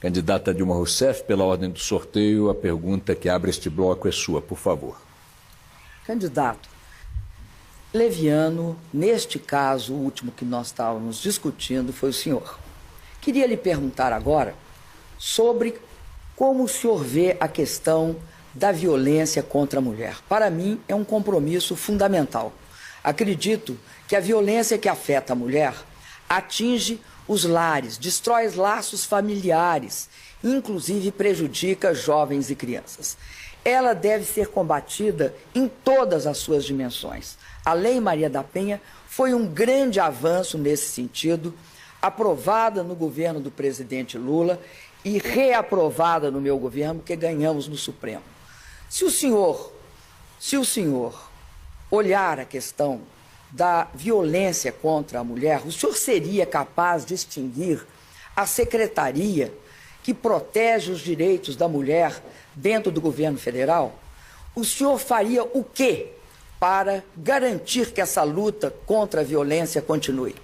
Candidata Dilma Rousseff, pela ordem do sorteio, a pergunta que abre este bloco é sua, por favor. Candidato, leviano, neste caso, o último que nós estávamos discutindo foi o senhor. Queria lhe perguntar agora sobre como o senhor vê a questão da violência contra a mulher. Para mim, é um compromisso fundamental. Acredito que a violência que afeta a mulher atinge os lares, destrói os laços familiares, inclusive prejudica jovens e crianças. Ela deve ser combatida em todas as suas dimensões. A Lei Maria da Penha foi um grande avanço nesse sentido, aprovada no governo do presidente Lula e reaprovada no meu governo, porque ganhamos no Supremo. Se o senhor olhar a questão da violência contra a mulher, o senhor seria capaz de extinguir a secretaria que protege os direitos da mulher dentro do governo federal? O senhor faria o quê para garantir que essa luta contra a violência continue?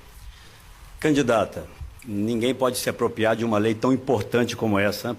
Candidata, ninguém pode se apropriar de uma lei tão importante como essa,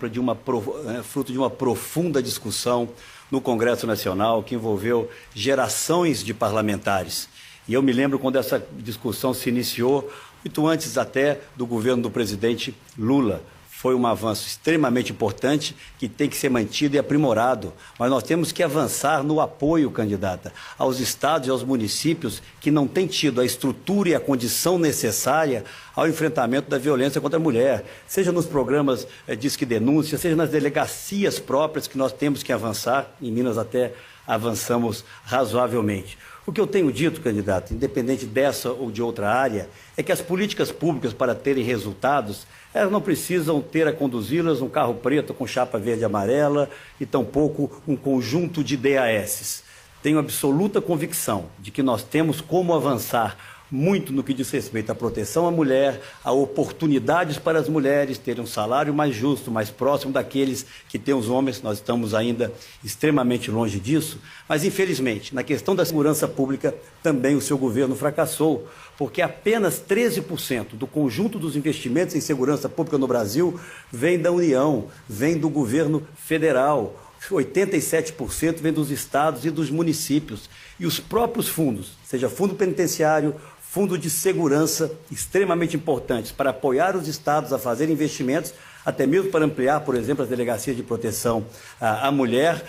fruto de uma profunda discussão no Congresso Nacional, que envolveu gerações de parlamentares. E eu me lembro quando essa discussão se iniciou, muito antes até do governo do presidente Lula. Foi um avanço extremamente importante que tem que ser mantido e aprimorado. Mas nós temos que avançar no apoio, candidata, aos estados e aos municípios que não têm tido a estrutura e a condição necessária ao enfrentamento da violência contra a mulher. Seja nos programas Disque Denúncia, seja nas delegacias próprias que nós temos que avançar. Em Minas até avançamos razoavelmente. O que eu tenho dito, candidato, independente dessa ou de outra área, é que as políticas públicas, para terem resultados, elas não precisam ter a conduzi-las um carro preto com chapa verde e amarela e tampouco um conjunto de DASs. Tenho absoluta convicção de que nós temos como avançar muito no que diz respeito à proteção à mulher, a oportunidades para as mulheres terem um salário mais justo, mais próximo daqueles que têm os homens. Nós estamos ainda extremamente longe disso, mas infelizmente, na questão da segurança pública, também o seu governo fracassou, porque apenas 13% do conjunto dos investimentos em segurança pública no Brasil vem da União, vem do governo federal. 87% vem dos estados e dos municípios. E os próprios fundos, seja fundo penitenciário, fundo de segurança, extremamente importantes para apoiar os estados a fazer investimentos, até mesmo para ampliar, por exemplo, as delegacias de proteção à mulher,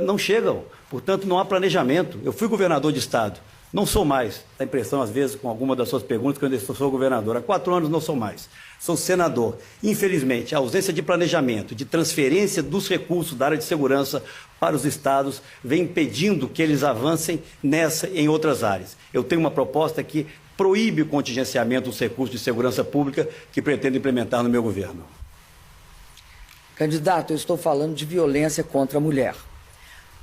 não chegam. Portanto, não há planejamento. Eu fui governador de estado. Não sou mais, dá a impressão às vezes com alguma das suas perguntas que eu ainda sou governador. Há 4 anos não sou mais, sou senador. Infelizmente, a ausência de planejamento, de transferência dos recursos da área de segurança para os estados vem impedindo que eles avancem nessa e em outras áreas. Eu tenho uma proposta que proíbe o contingenciamento dos recursos de segurança pública que pretendo implementar no meu governo. Candidato, eu estou falando de violência contra a mulher.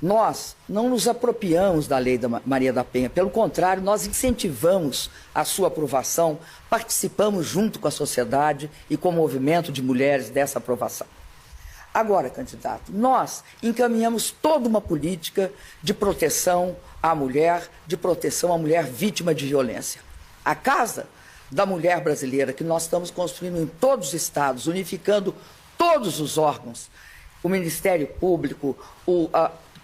Nós não nos apropriamos da Lei da Maria da Penha, pelo contrário, nós incentivamos a sua aprovação, participamos junto com a sociedade e com o movimento de mulheres dessa aprovação. Agora, candidato, nós encaminhamos toda uma política de proteção à mulher vítima de violência. A Casa da Mulher Brasileira, que nós estamos construindo em todos os estados, unificando todos os órgãos, o Ministério Público,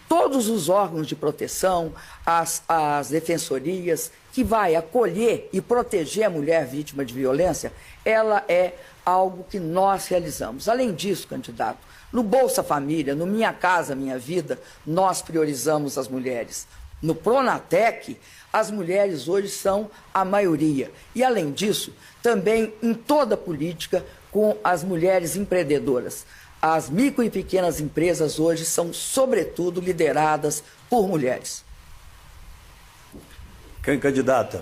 todos os órgãos de proteção, as defensorias, que vai acolher e proteger a mulher vítima de violência, ela é algo que nós realizamos. Além disso, candidato, No Bolsa Família, no Minha Casa Minha Vida, nós priorizamos as mulheres. No Pronatec, as mulheres hoje são a maioria. E, além disso, também em toda a política com as mulheres empreendedoras. As micro e pequenas empresas hoje são, sobretudo, lideradas por mulheres. Candidata,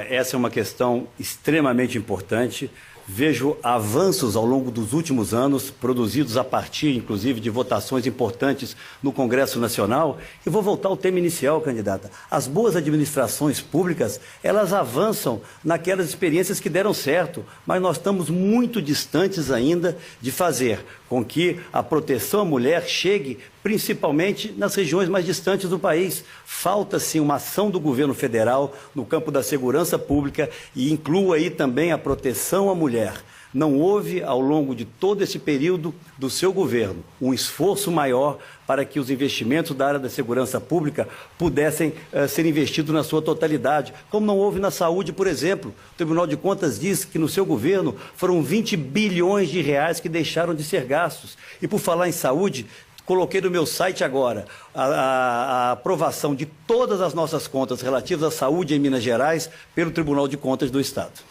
essa é uma questão extremamente importante. Vejo avanços ao longo dos últimos anos, produzidos a partir, inclusive, de votações importantes no Congresso Nacional. E vou voltar ao tema inicial, candidata. As boas administrações públicas, elas avançam naquelas experiências que deram certo, mas nós estamos muito distantes ainda de fazer com que a proteção à mulher chegue principalmente nas regiões mais distantes do país. Falta, sim, uma ação do governo federal no campo da segurança pública e inclua aí também a proteção à mulher. Não houve, ao longo de todo esse período do seu governo, um esforço maior para que os investimentos da área da segurança pública pudessem ser investidos na sua totalidade, como não houve na saúde, por exemplo. O Tribunal de Contas diz que no seu governo foram 20 bilhões de reais que deixaram de ser gastos. E por falar em saúde, coloquei no meu site agora a aprovação de todas as nossas contas relativas à saúde em Minas Gerais pelo Tribunal de Contas do Estado.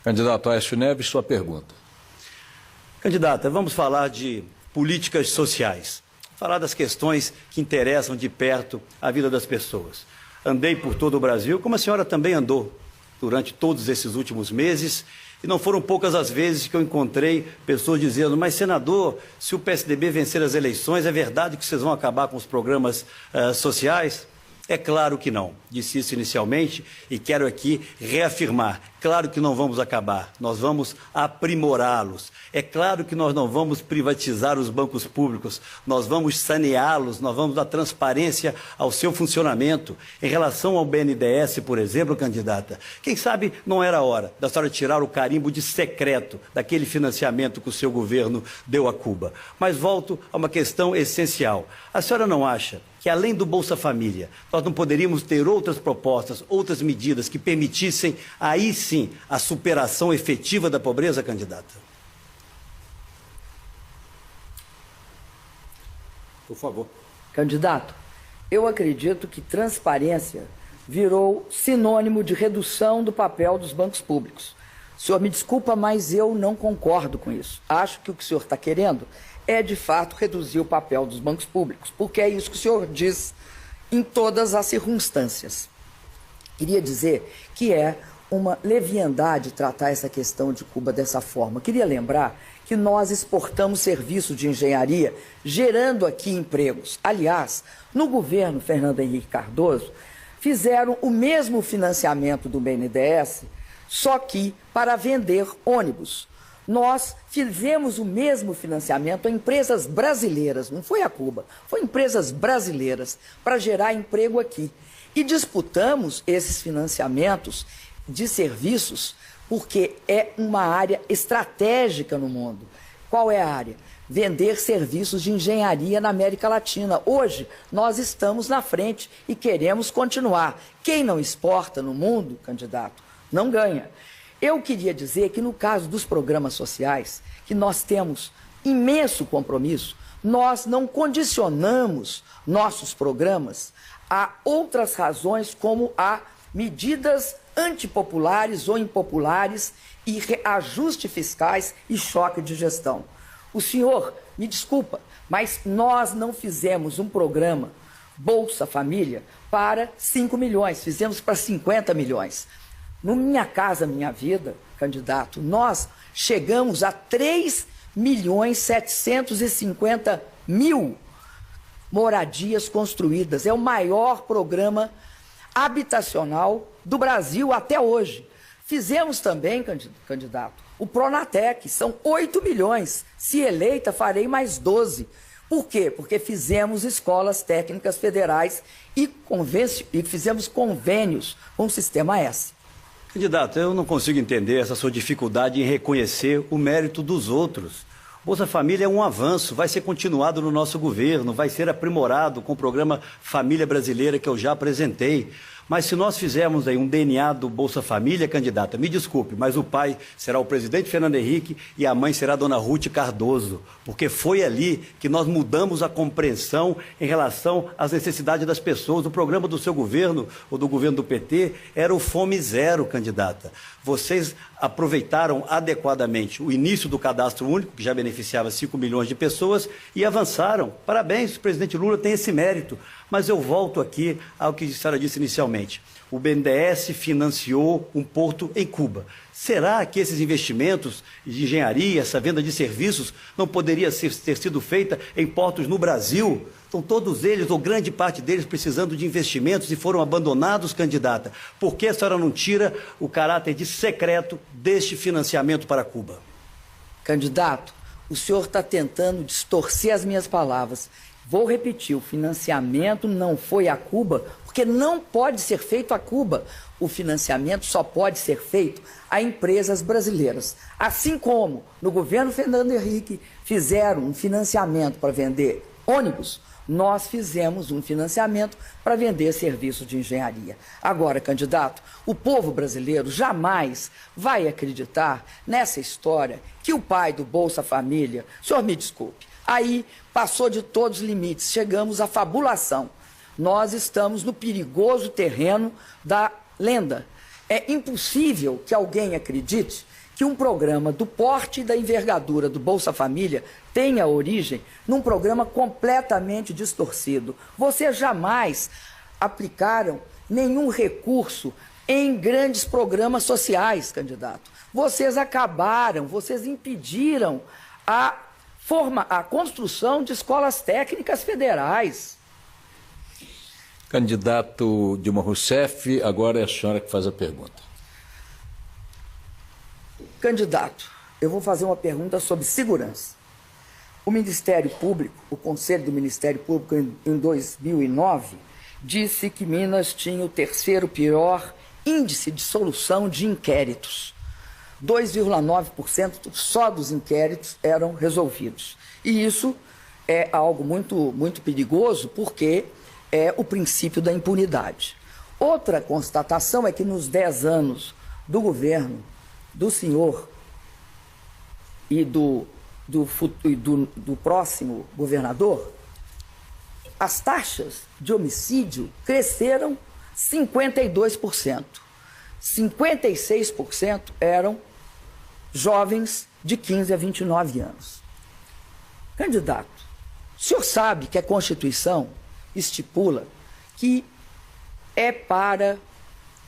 Candidato Aécio Neves, sua pergunta. Candidata, vamos falar de políticas sociais, falar das questões que interessam de perto a vida das pessoas. Andei por todo o Brasil, como a senhora também andou durante todos esses últimos meses, e não foram poucas as vezes que eu encontrei pessoas dizendo: mas senador, se o PSDB vencer as eleições, é verdade que vocês vão acabar com os programas sociais? É claro que não. Disse isso inicialmente e quero aqui reafirmar. Claro que não vamos acabar, nós vamos aprimorá-los. É claro que nós não vamos privatizar os bancos públicos, nós vamos saneá-los, nós vamos dar transparência ao seu funcionamento. Em relação ao BNDES, por exemplo, candidata, quem sabe não era a hora da senhora tirar o carimbo de secreto daquele financiamento que o seu governo deu a Cuba. Mas volto a uma questão essencial. A senhora não acha que, além do Bolsa Família, nós não poderíamos ter outras propostas, outras medidas que permitissem, aí sim, a superação efetiva da pobreza, candidata? Por favor. Candidato, eu acredito que transparência virou sinônimo de redução do papel dos bancos públicos. O senhor me desculpa, mas eu não concordo com isso. Acho que o que o senhor está querendo é, de fato, reduzir o papel dos bancos públicos, porque é isso que o senhor diz em todas as circunstâncias. Queria dizer que é uma leviandade tratar essa questão de Cuba dessa forma. Queria lembrar que nós exportamos serviços de engenharia, gerando aqui empregos. Aliás, no governo Fernando Henrique Cardoso, fizeram o mesmo financiamento do BNDES, só que para vender ônibus. Nós fizemos o mesmo financiamento a empresas brasileiras, não foi a Cuba, foi empresas brasileiras, para gerar emprego aqui. E disputamos esses financiamentos de serviços porque é uma área estratégica no mundo. Qual é a área? Vender serviços de engenharia na América Latina. Hoje, nós estamos na frente e queremos continuar. Quem não exporta no mundo, candidato, não ganha. Eu queria dizer que no caso dos programas sociais, que nós temos imenso compromisso, nós não condicionamos nossos programas a outras razões como a medidas antipopulares ou impopulares e reajuste fiscais e choque de gestão. O senhor, me desculpa, mas nós não fizemos um programa Bolsa Família para 5 milhões, fizemos para 50 milhões. No Minha Casa Minha Vida, candidato, nós chegamos a 3.750.000 moradias construídas. É o maior programa habitacional do Brasil até hoje. Fizemos também, candidato, o Pronatec, são 8 milhões. Se eleita, farei mais 12. Por quê? Porque fizemos escolas técnicas federais e fizemos convênios com o Sistema S. Candidato, eu não consigo entender essa sua dificuldade em reconhecer o mérito dos outros. Bolsa Família é um avanço, vai ser continuado no nosso governo, vai ser aprimorado com o programa Família Brasileira que eu já apresentei. Mas se nós fizermos aí um DNA do Bolsa Família, candidata, me desculpe, mas o pai será o presidente Fernando Henrique e a mãe será a dona Ruth Cardoso, porque foi ali que nós mudamos a compreensão em relação às necessidades das pessoas. O programa do seu governo, ou do governo do PT, era o Fome Zero, candidata. Vocês aproveitaram adequadamente o início do cadastro único, que já beneficiava 5 milhões de pessoas, e avançaram. Parabéns, o presidente Lula tem esse mérito. Mas eu volto aqui ao que a senhora disse inicialmente. O BNDES financiou um porto em Cuba. Será que esses investimentos de engenharia, essa venda de serviços, não poderia ter sido feita em portos no Brasil? Estão todos eles, ou grande parte deles, precisando de investimentos e foram abandonados, candidata. Por que a senhora não tira o caráter de secreto deste financiamento para Cuba? Candidato, o senhor está tentando distorcer as minhas palavras. Vou repetir, o financiamento não foi a Cuba, porque não pode ser feito a Cuba. O financiamento só pode ser feito a empresas brasileiras. Assim como no governo Fernando Henrique fizeram um financiamento para vender ônibus, nós fizemos um financiamento para vender serviços de engenharia. Agora, candidato, o povo brasileiro jamais vai acreditar nessa história que o pai do Bolsa Família, o senhor me desculpe, aí passou de todos os limites, chegamos à fabulação. Nós estamos no perigoso terreno da lenda. É impossível que alguém acredite que um programa do porte e da envergadura do Bolsa Família tenha origem num programa completamente distorcido. Vocês jamais aplicaram nenhum recurso em grandes programas sociais, candidato. Vocês impediram a construção de escolas técnicas federais. Candidato Dilma Rousseff, agora é a senhora que faz a pergunta. Candidato, eu vou fazer uma pergunta sobre segurança. O Ministério Público, o Conselho do Ministério Público, em 2009, disse que Minas tinha o terceiro pior índice de solução de inquéritos. 2,9% só dos inquéritos eram resolvidos. E isso é algo muito perigoso, porque é o princípio da impunidade. Outra constatação é que nos 10 anos do governo do senhor e do próximo governador, as taxas de homicídio cresceram 52%. 56% eram jovens de 15 a 29 anos. Candidato, o senhor sabe que a Constituição estipula que é para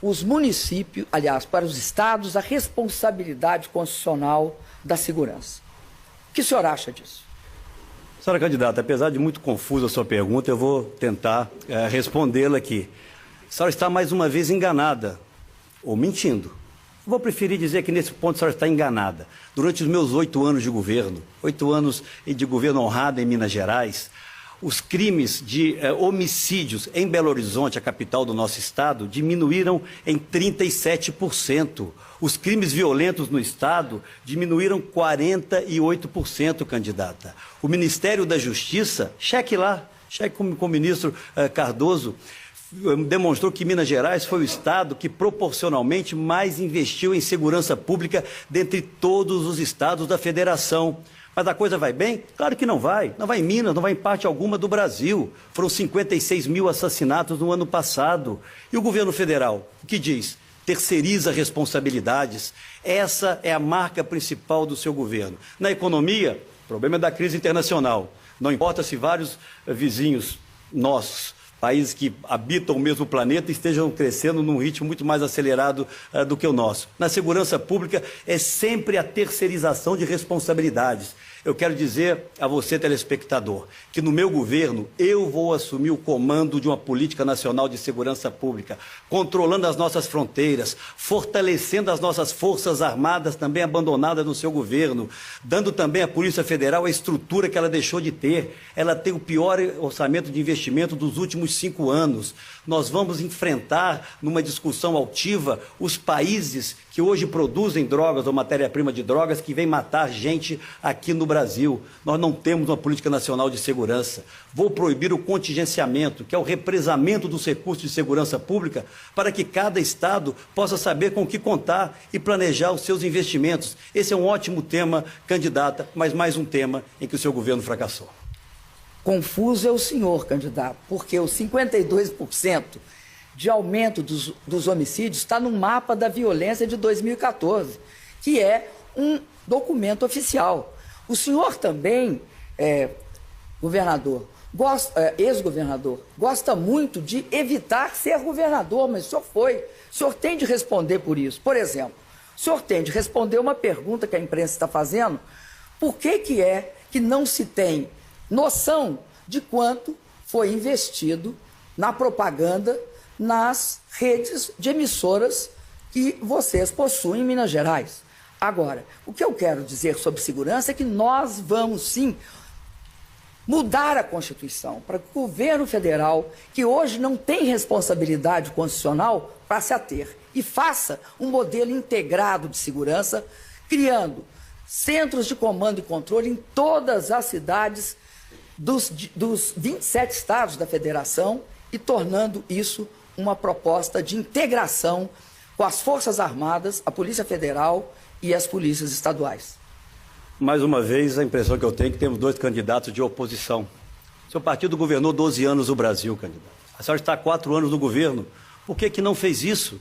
os municípios, aliás, para os estados, a responsabilidade constitucional da segurança. O que o senhor acha disso? Senhora candidata, apesar de muito confusa a sua pergunta, eu vou tentar respondê-la aqui. A senhora está mais uma vez enganada, ou mentindo. Vou preferir dizer que nesse ponto a senhora está enganada. Durante os meus 8 anos de governo, 8 anos de governo honrado em Minas Gerais, os crimes de homicídios em Belo Horizonte, a capital do nosso estado, diminuíram em 37%. Os crimes violentos no estado diminuíram 48%, candidata. O Ministério da Justiça, cheque lá, cheque com o ministro Cardoso, demonstrou que Minas Gerais foi o estado que proporcionalmente mais investiu em segurança pública dentre todos os estados da federação. Mas a coisa vai bem? Claro que não vai. Não vai em Minas, não vai em parte alguma do Brasil. Foram 56 mil assassinatos no ano passado. E o governo federal, o que diz? Terceiriza responsabilidades. Essa é a marca principal do seu governo. Na economia, o problema é da crise internacional. Não importa se vários vizinhos nossos, países que habitam o mesmo planeta, estejam crescendo num ritmo muito mais acelerado do que o nosso. Na segurança pública é sempre a terceirização de responsabilidades. Eu quero dizer a você, telespectador, que no meu governo eu vou assumir o comando de uma política nacional de segurança pública, controlando as nossas fronteiras, fortalecendo as nossas forças armadas também abandonadas no seu governo, dando também à Polícia Federal a estrutura que ela deixou de ter. Ela tem o pior orçamento de investimento dos últimos 5 anos. Nós vamos enfrentar, numa discussão altiva, os países que hoje produzem drogas ou matéria-prima de drogas que vêm matar gente aqui no Brasil. Nós não temos uma política nacional de segurança. Vou proibir o contingenciamento, que é o represamento dos recursos de segurança pública, para que cada Estado possa saber com o que contar e planejar os seus investimentos. Esse é um ótimo tema, candidata, mas mais um tema em que o seu governo fracassou. Confuso é o senhor, candidato, porque os 52% de aumento dos homicídios está no mapa da violência de 2014, que é um documento oficial. O senhor também, ex-governador, gosta muito de evitar ser governador, mas o senhor foi. O senhor tem de responder por isso. Por exemplo, o senhor tem de responder uma pergunta que a imprensa está fazendo: por que é que não se tem noção de quanto foi investido na propaganda nas redes de emissoras que vocês possuem em Minas Gerais? Agora, o que eu quero dizer sobre segurança é que nós vamos sim mudar a Constituição para que o governo federal, que hoje não tem responsabilidade constitucional, passe a ter e faça um modelo integrado de segurança, criando centros de comando e controle em todas as cidades dos 27 estados da federação e tornando isso uma proposta de integração com as Forças Armadas, a Polícia Federal e as polícias estaduais. Mais uma vez, a impressão que eu tenho é que temos dois candidatos de oposição. Seu partido governou 12 anos o Brasil, candidato. A senhora está há 4 anos no governo. Por que não fez isso?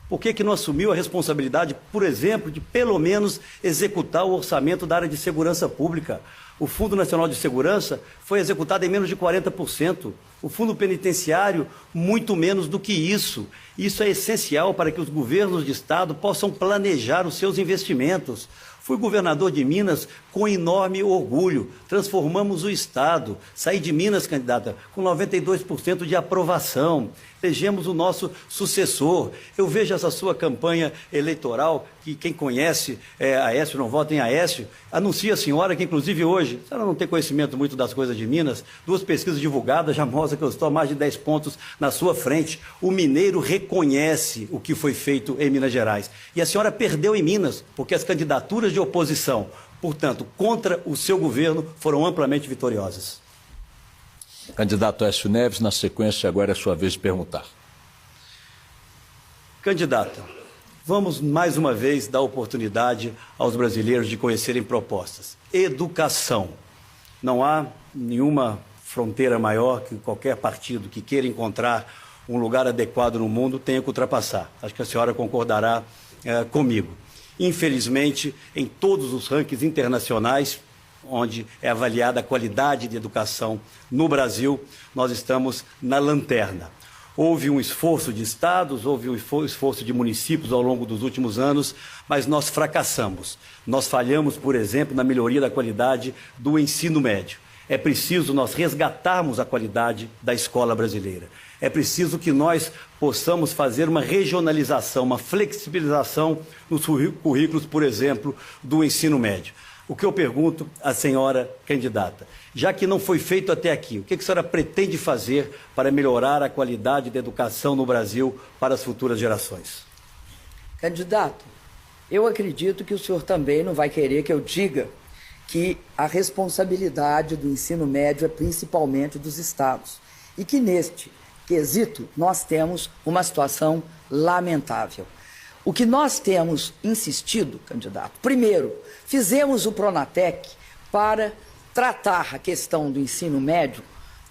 Por que não assumiu a responsabilidade, por exemplo, de pelo menos executar o orçamento da área de segurança pública? O Fundo Nacional de Segurança foi executado em menos de 40%. O Fundo Penitenciário, muito menos do que isso. Isso é essencial para que os governos de Estado possam planejar os seus investimentos. Fui governador de Minas com enorme orgulho. Transformamos o Estado. Saí de Minas, candidata, com 92% de aprovação. Elegemos o nosso sucessor. Eu vejo essa sua campanha eleitoral, que quem conhece Aécio, não vota em Aécio, anuncia a senhora que, inclusive hoje, a senhora não tem conhecimento muito das coisas de Minas, 2 pesquisas divulgadas já mostram que eu estou a mais de 10 pontos na sua frente. O mineiro reconhece o que foi feito em Minas Gerais. E a senhora perdeu em Minas, porque as candidaturas de oposição, portanto, contra o seu governo, foram amplamente vitoriosas. Candidato Aécio Neves, na sequência, agora é a sua vez de perguntar. Candidata, vamos mais uma vez dar oportunidade aos brasileiros de conhecerem propostas. Educação. Não há nenhuma fronteira maior que qualquer partido que queira encontrar um lugar adequado no mundo tenha que ultrapassar. Acho que a senhora concordará comigo. Infelizmente, em todos os rankings internacionais, onde é avaliada a qualidade de educação no Brasil, nós estamos na lanterna. Houve um esforço de estados, houve um esforço de municípios ao longo dos últimos anos, mas nós fracassamos. Nós falhamos, por exemplo, na melhoria da qualidade do ensino médio. É preciso nós resgatarmos a qualidade da escola brasileira. É preciso que nós possamos fazer uma regionalização, uma flexibilização nos currículos, por exemplo, do ensino médio. O que eu pergunto à senhora candidata, já que não foi feito até aqui, o que a senhora pretende fazer para melhorar a qualidade da educação no Brasil para as futuras gerações? Candidato, eu acredito que o senhor também não vai querer que eu diga que a responsabilidade do ensino médio é principalmente dos estados e que neste quesito nós temos uma situação lamentável. O que nós temos insistido, candidato, primeiro, fizemos o Pronatec para tratar a questão do ensino médio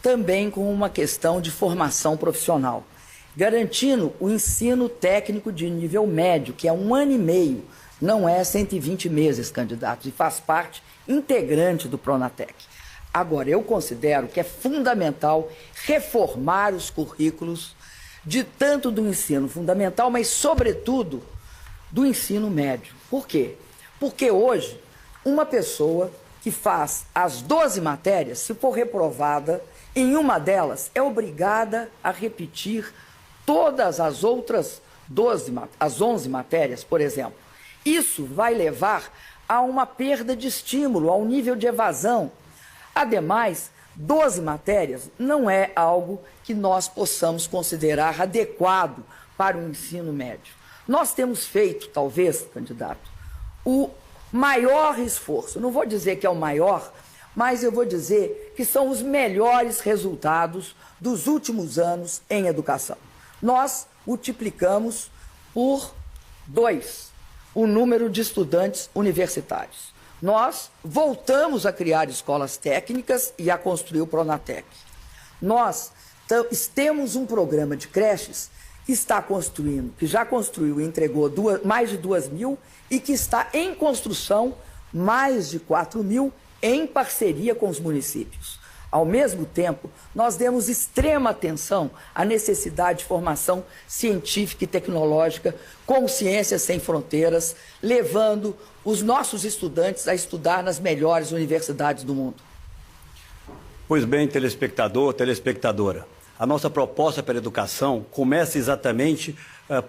também com uma questão de formação profissional, garantindo o ensino técnico de nível médio, que é 1 ano e meio, não é 120 meses, candidato, e faz parte integrante do Pronatec. Agora, eu considero que é fundamental reformar os currículos de tanto do ensino fundamental, mas sobretudo do ensino médio. Por quê? Porque hoje, uma pessoa que faz as 12 matérias, se for reprovada em uma delas, é obrigada a repetir todas as outras 11 matérias, por exemplo. Isso vai levar a uma perda de estímulo, ao nível de evasão. Ademais, 12 matérias não é algo que nós possamos considerar adequado para o ensino médio. Nós temos feito, talvez, candidato, maior esforço. Não vou dizer que é o maior, mas eu vou dizer que são os melhores resultados dos últimos anos em educação. Nós multiplicamos por 2 o número de estudantes universitários. Nós voltamos a criar escolas técnicas e a construir o Pronatec. Nós temos um programa de creches que está construindo, que já construiu e entregou mais de 2.000 e que está em construção mais de 4.000 em parceria com os municípios. Ao mesmo tempo, nós demos extrema atenção à necessidade de formação científica e tecnológica com Ciências Sem Fronteiras, levando os nossos estudantes a estudar nas melhores universidades do mundo. Pois bem, telespectador, telespectadora, a nossa proposta pela educação começa exatamente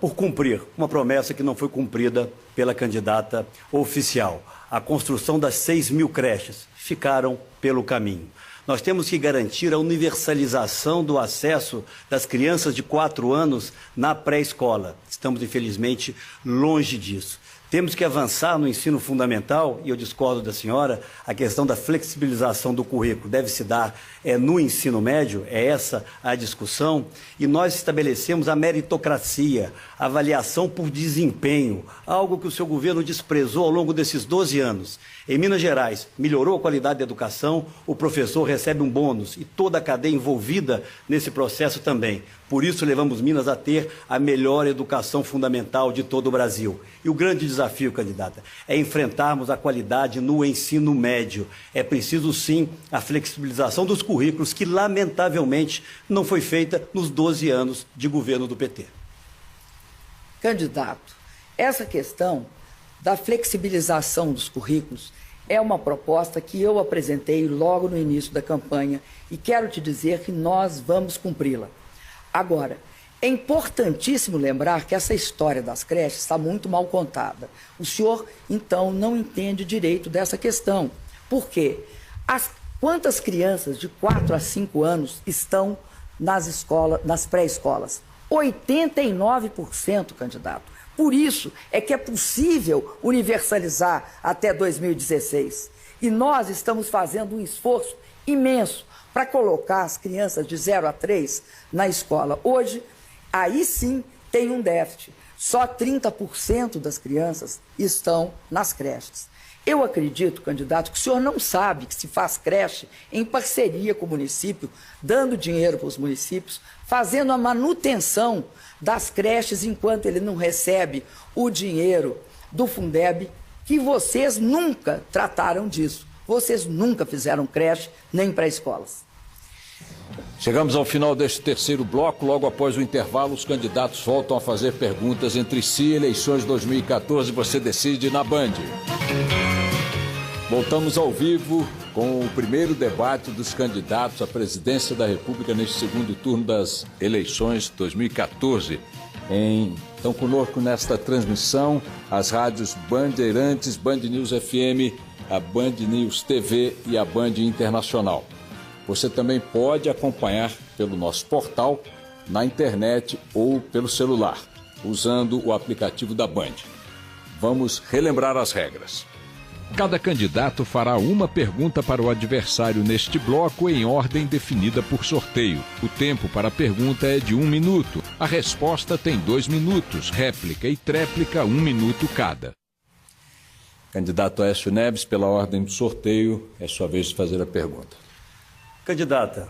por cumprir uma promessa que não foi cumprida pela candidata oficial. A construção das 6.000 creches ficaram pelo caminho. Nós temos que garantir a universalização do acesso das crianças de 4 anos na pré-escola. Estamos, infelizmente, longe disso. Temos que avançar no ensino fundamental, e eu discordo da senhora, a questão da flexibilização do currículo deve se dar no ensino médio, é essa a discussão, e nós estabelecemos a meritocracia, a avaliação por desempenho, algo que o seu governo desprezou ao longo desses 12 anos. Em Minas Gerais, melhorou a qualidade da educação, o professor recebe um bônus e toda a cadeia envolvida nesse processo também. Por isso levamos Minas a ter a melhor educação fundamental de todo o Brasil. E o grande desafio, candidata, é enfrentarmos a qualidade no ensino médio. É preciso, sim, a flexibilização dos currículos, que, lamentavelmente, não foi feita nos 12 anos de governo do PT. Candidato, essa questão da flexibilização dos currículos é uma proposta que eu apresentei logo no início da campanha e quero te dizer que nós vamos cumpri-la. Agora, é importantíssimo lembrar que essa história das creches está muito mal contada. O senhor, então, não entende direito dessa questão. Por quê? Quantas crianças de 4 a 5 anos estão nas pré-escolas? 89%, candidato. Por isso é que é possível universalizar até 2016. E nós estamos fazendo um esforço imenso para colocar as crianças de 0 a 3 na escola. Hoje, aí sim tem um déficit. Só 30% das crianças estão nas creches. Eu acredito, candidato, que o senhor não sabe que se faz creche em parceria com o município, dando dinheiro para os municípios, fazendo a manutenção das creches enquanto ele não recebe o dinheiro do Fundeb, que vocês nunca trataram disso. Vocês nunca fizeram creche nem pré-escolas. Chegamos ao final deste terceiro bloco. Logo após o intervalo, os candidatos voltam a fazer perguntas entre si. Eleições 2014, você decide na Band. Voltamos ao vivo com o primeiro debate dos candidatos à presidência da República neste segundo turno das eleições 2014. Estão conosco nesta transmissão as rádios Bandeirantes, Band News FM, a Band News TV e a Band Internacional. Você também pode acompanhar pelo nosso portal, na internet ou pelo celular, usando o aplicativo da Band. Vamos relembrar as regras. Cada candidato fará uma pergunta para o adversário neste bloco em ordem definida por sorteio. O tempo para a pergunta é de 1 minuto. A resposta tem 2 minutos, réplica e tréplica 1 minuto cada. Candidato Aécio Neves, pela ordem do sorteio, é sua vez de fazer a pergunta. Candidata,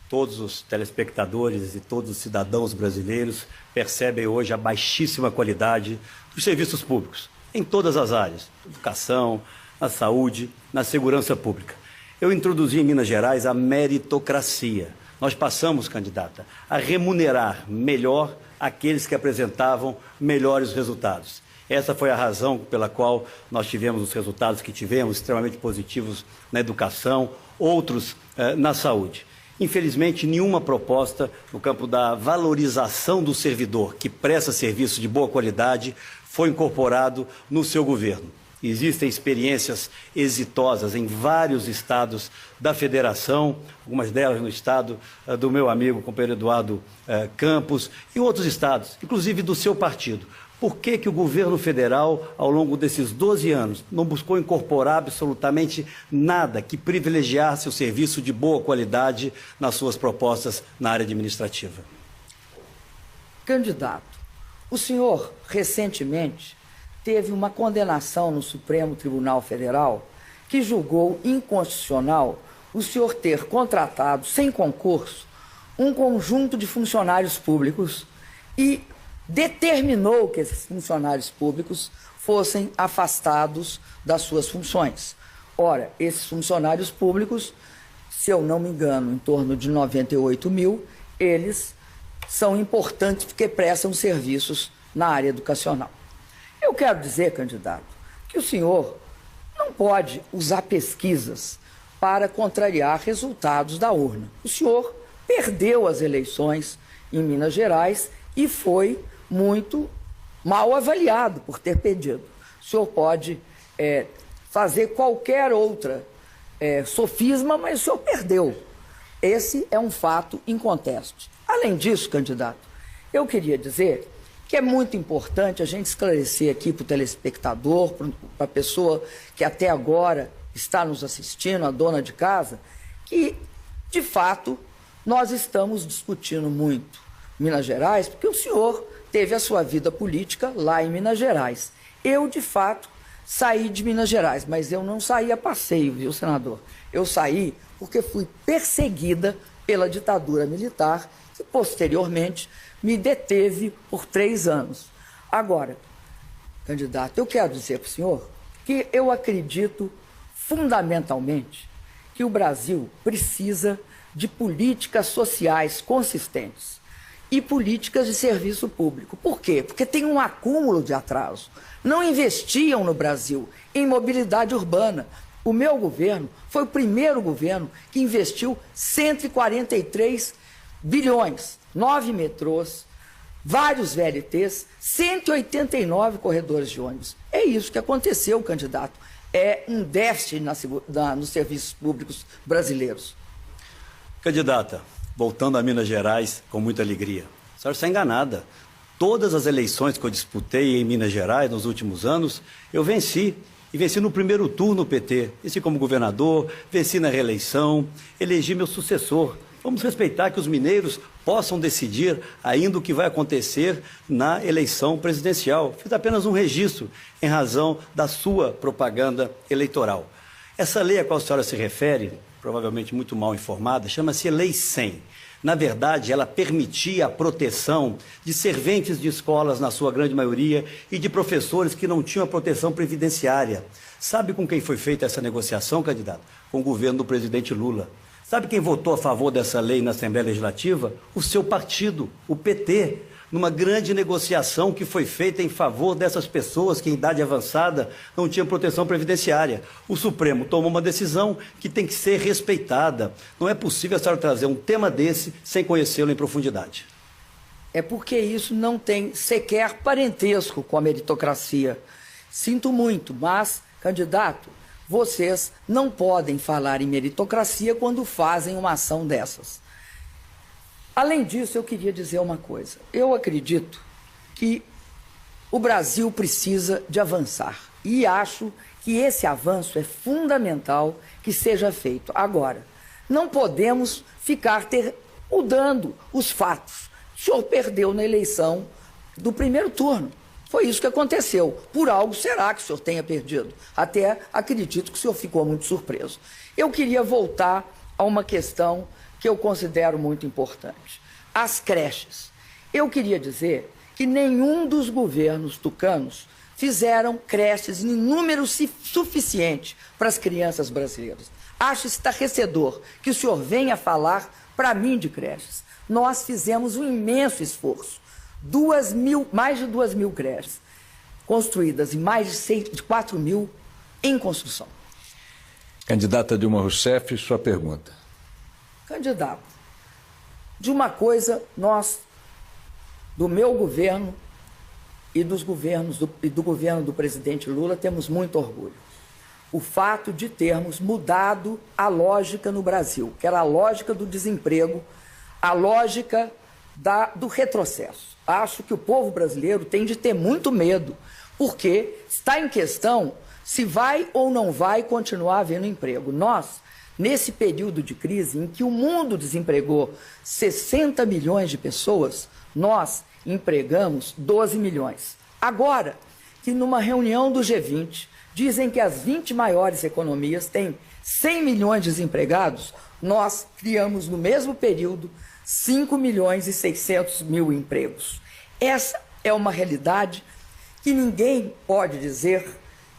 todos os telespectadores e todos os cidadãos brasileiros percebem hoje a baixíssima qualidade dos serviços públicos, em todas as áreas, educação, na saúde, na segurança pública. Eu introduzi em Minas Gerais a meritocracia. Nós passamos, candidata, a remunerar melhor aqueles que apresentavam melhores resultados. Essa foi a razão pela qual nós tivemos os resultados que tivemos, extremamente positivos na educação, outros na saúde. Infelizmente, nenhuma proposta no campo da valorização do servidor que presta serviço de boa qualidade foi incorporado no seu governo. Existem experiências exitosas em vários estados da federação, algumas delas no estado do meu amigo, companheiro Eduardo Campos, e outros estados, inclusive do seu partido. Por que o governo federal, ao longo desses 12 anos, não buscou incorporar absolutamente nada que privilegiasse o serviço de boa qualidade nas suas propostas na área administrativa? Candidato, o senhor recentemente teve uma condenação no Supremo Tribunal Federal que julgou inconstitucional o senhor ter contratado, sem concurso, um conjunto de funcionários públicos e determinou que esses funcionários públicos fossem afastados das suas funções. Ora, esses funcionários públicos, se eu não me engano, em torno de 98 mil, eles são importantes porque prestam serviços na área educacional. Eu quero dizer, candidato, que o senhor não pode usar pesquisas para contrariar resultados da urna. O senhor perdeu as eleições em Minas Gerais e foi muito mal avaliado por ter perdido. O senhor pode fazer qualquer outra sofisma, mas o senhor perdeu. Esse é um fato inconteste. Além disso, candidato, eu queria dizer que é muito importante a gente esclarecer aqui para o telespectador, para a pessoa que até agora está nos assistindo, a dona de casa, que, de fato, nós estamos discutindo muito Minas Gerais, porque o senhor teve a sua vida política lá em Minas Gerais. Eu, de fato, saí de Minas Gerais, mas eu não saí a passeio, viu, senador? Eu saí porque fui perseguida pela ditadura militar, que posteriormente me deteve por 3 anos. Agora, candidato, eu quero dizer para o senhor que eu acredito fundamentalmente que o Brasil precisa de políticas sociais consistentes e políticas de serviço público. Por quê? Porque tem um acúmulo de atraso. Não investiam no Brasil em mobilidade urbana. O meu governo foi o primeiro governo que investiu 143 bilhões, 9 metrôs, vários VLTs, 189 corredores de ônibus. É isso que aconteceu, candidato. É um déficit nos serviços públicos brasileiros. Candidata, voltando a Minas Gerais com muita alegria. A senhora está enganada. Todas as eleições que eu disputei em Minas Gerais nos últimos anos, eu venci. E venci no primeiro turno o PT. Venci como governador, venci na reeleição, elegi meu sucessor. Vamos respeitar que os mineiros possam decidir ainda o que vai acontecer na eleição presidencial. Fiz apenas um registro em razão da sua propaganda eleitoral. Essa lei a qual a senhora se refere, provavelmente muito mal informada, chama-se Lei 100. Na verdade, ela permitia a proteção de serventes de escolas, na sua grande maioria, e de professores que não tinham a proteção previdenciária. Sabe com quem foi feita essa negociação, candidato? Com o governo do presidente Lula. Sabe quem votou a favor dessa lei na Assembleia Legislativa? O seu partido, o PT, numa grande negociação que foi feita em favor dessas pessoas que em idade avançada não tinham proteção previdenciária. O Supremo tomou uma decisão que tem que ser respeitada. Não é possível a senhora trazer um tema desse sem conhecê-lo em profundidade. É porque isso não tem sequer parentesco com a meritocracia. Sinto muito, mas, candidato, vocês não podem falar em meritocracia quando fazem uma ação dessas. Além disso, eu queria dizer uma coisa. Eu acredito que o Brasil precisa de avançar. E acho que esse avanço é fundamental que seja feito. Agora, não podemos ficar mudando os fatos. O senhor perdeu na eleição do primeiro turno. Foi isso que aconteceu. Por algo será que o senhor tenha perdido. Até acredito que o senhor ficou muito surpreso. Eu queria voltar a uma questão que eu considero muito importante. As creches. Eu queria dizer que nenhum dos governos tucanos fizeram creches em número suficiente para as crianças brasileiras. Acho estarrecedor que o senhor venha falar para mim de creches. Nós fizemos um imenso esforço. Mais de 2.000 creches construídas e mais de 4.000 em construção. Candidata Dilma Rousseff, sua pergunta. Candidato, de uma coisa nós, do meu governo e do governo do presidente Lula, temos muito orgulho. O fato de termos mudado a lógica no Brasil, que era a lógica do desemprego, a lógica do retrocesso. Acho que o povo brasileiro tem de ter muito medo, porque está em questão se vai ou não vai continuar havendo emprego. Nós, nesse período de crise em que o mundo desempregou 60 milhões de pessoas, nós empregamos 12 milhões. Agora, que numa reunião do G20, dizem que as 20 maiores economias têm 100 milhões de desempregados, nós criamos no mesmo período 5 milhões e 600 mil empregos. Essa é uma realidade que ninguém pode dizer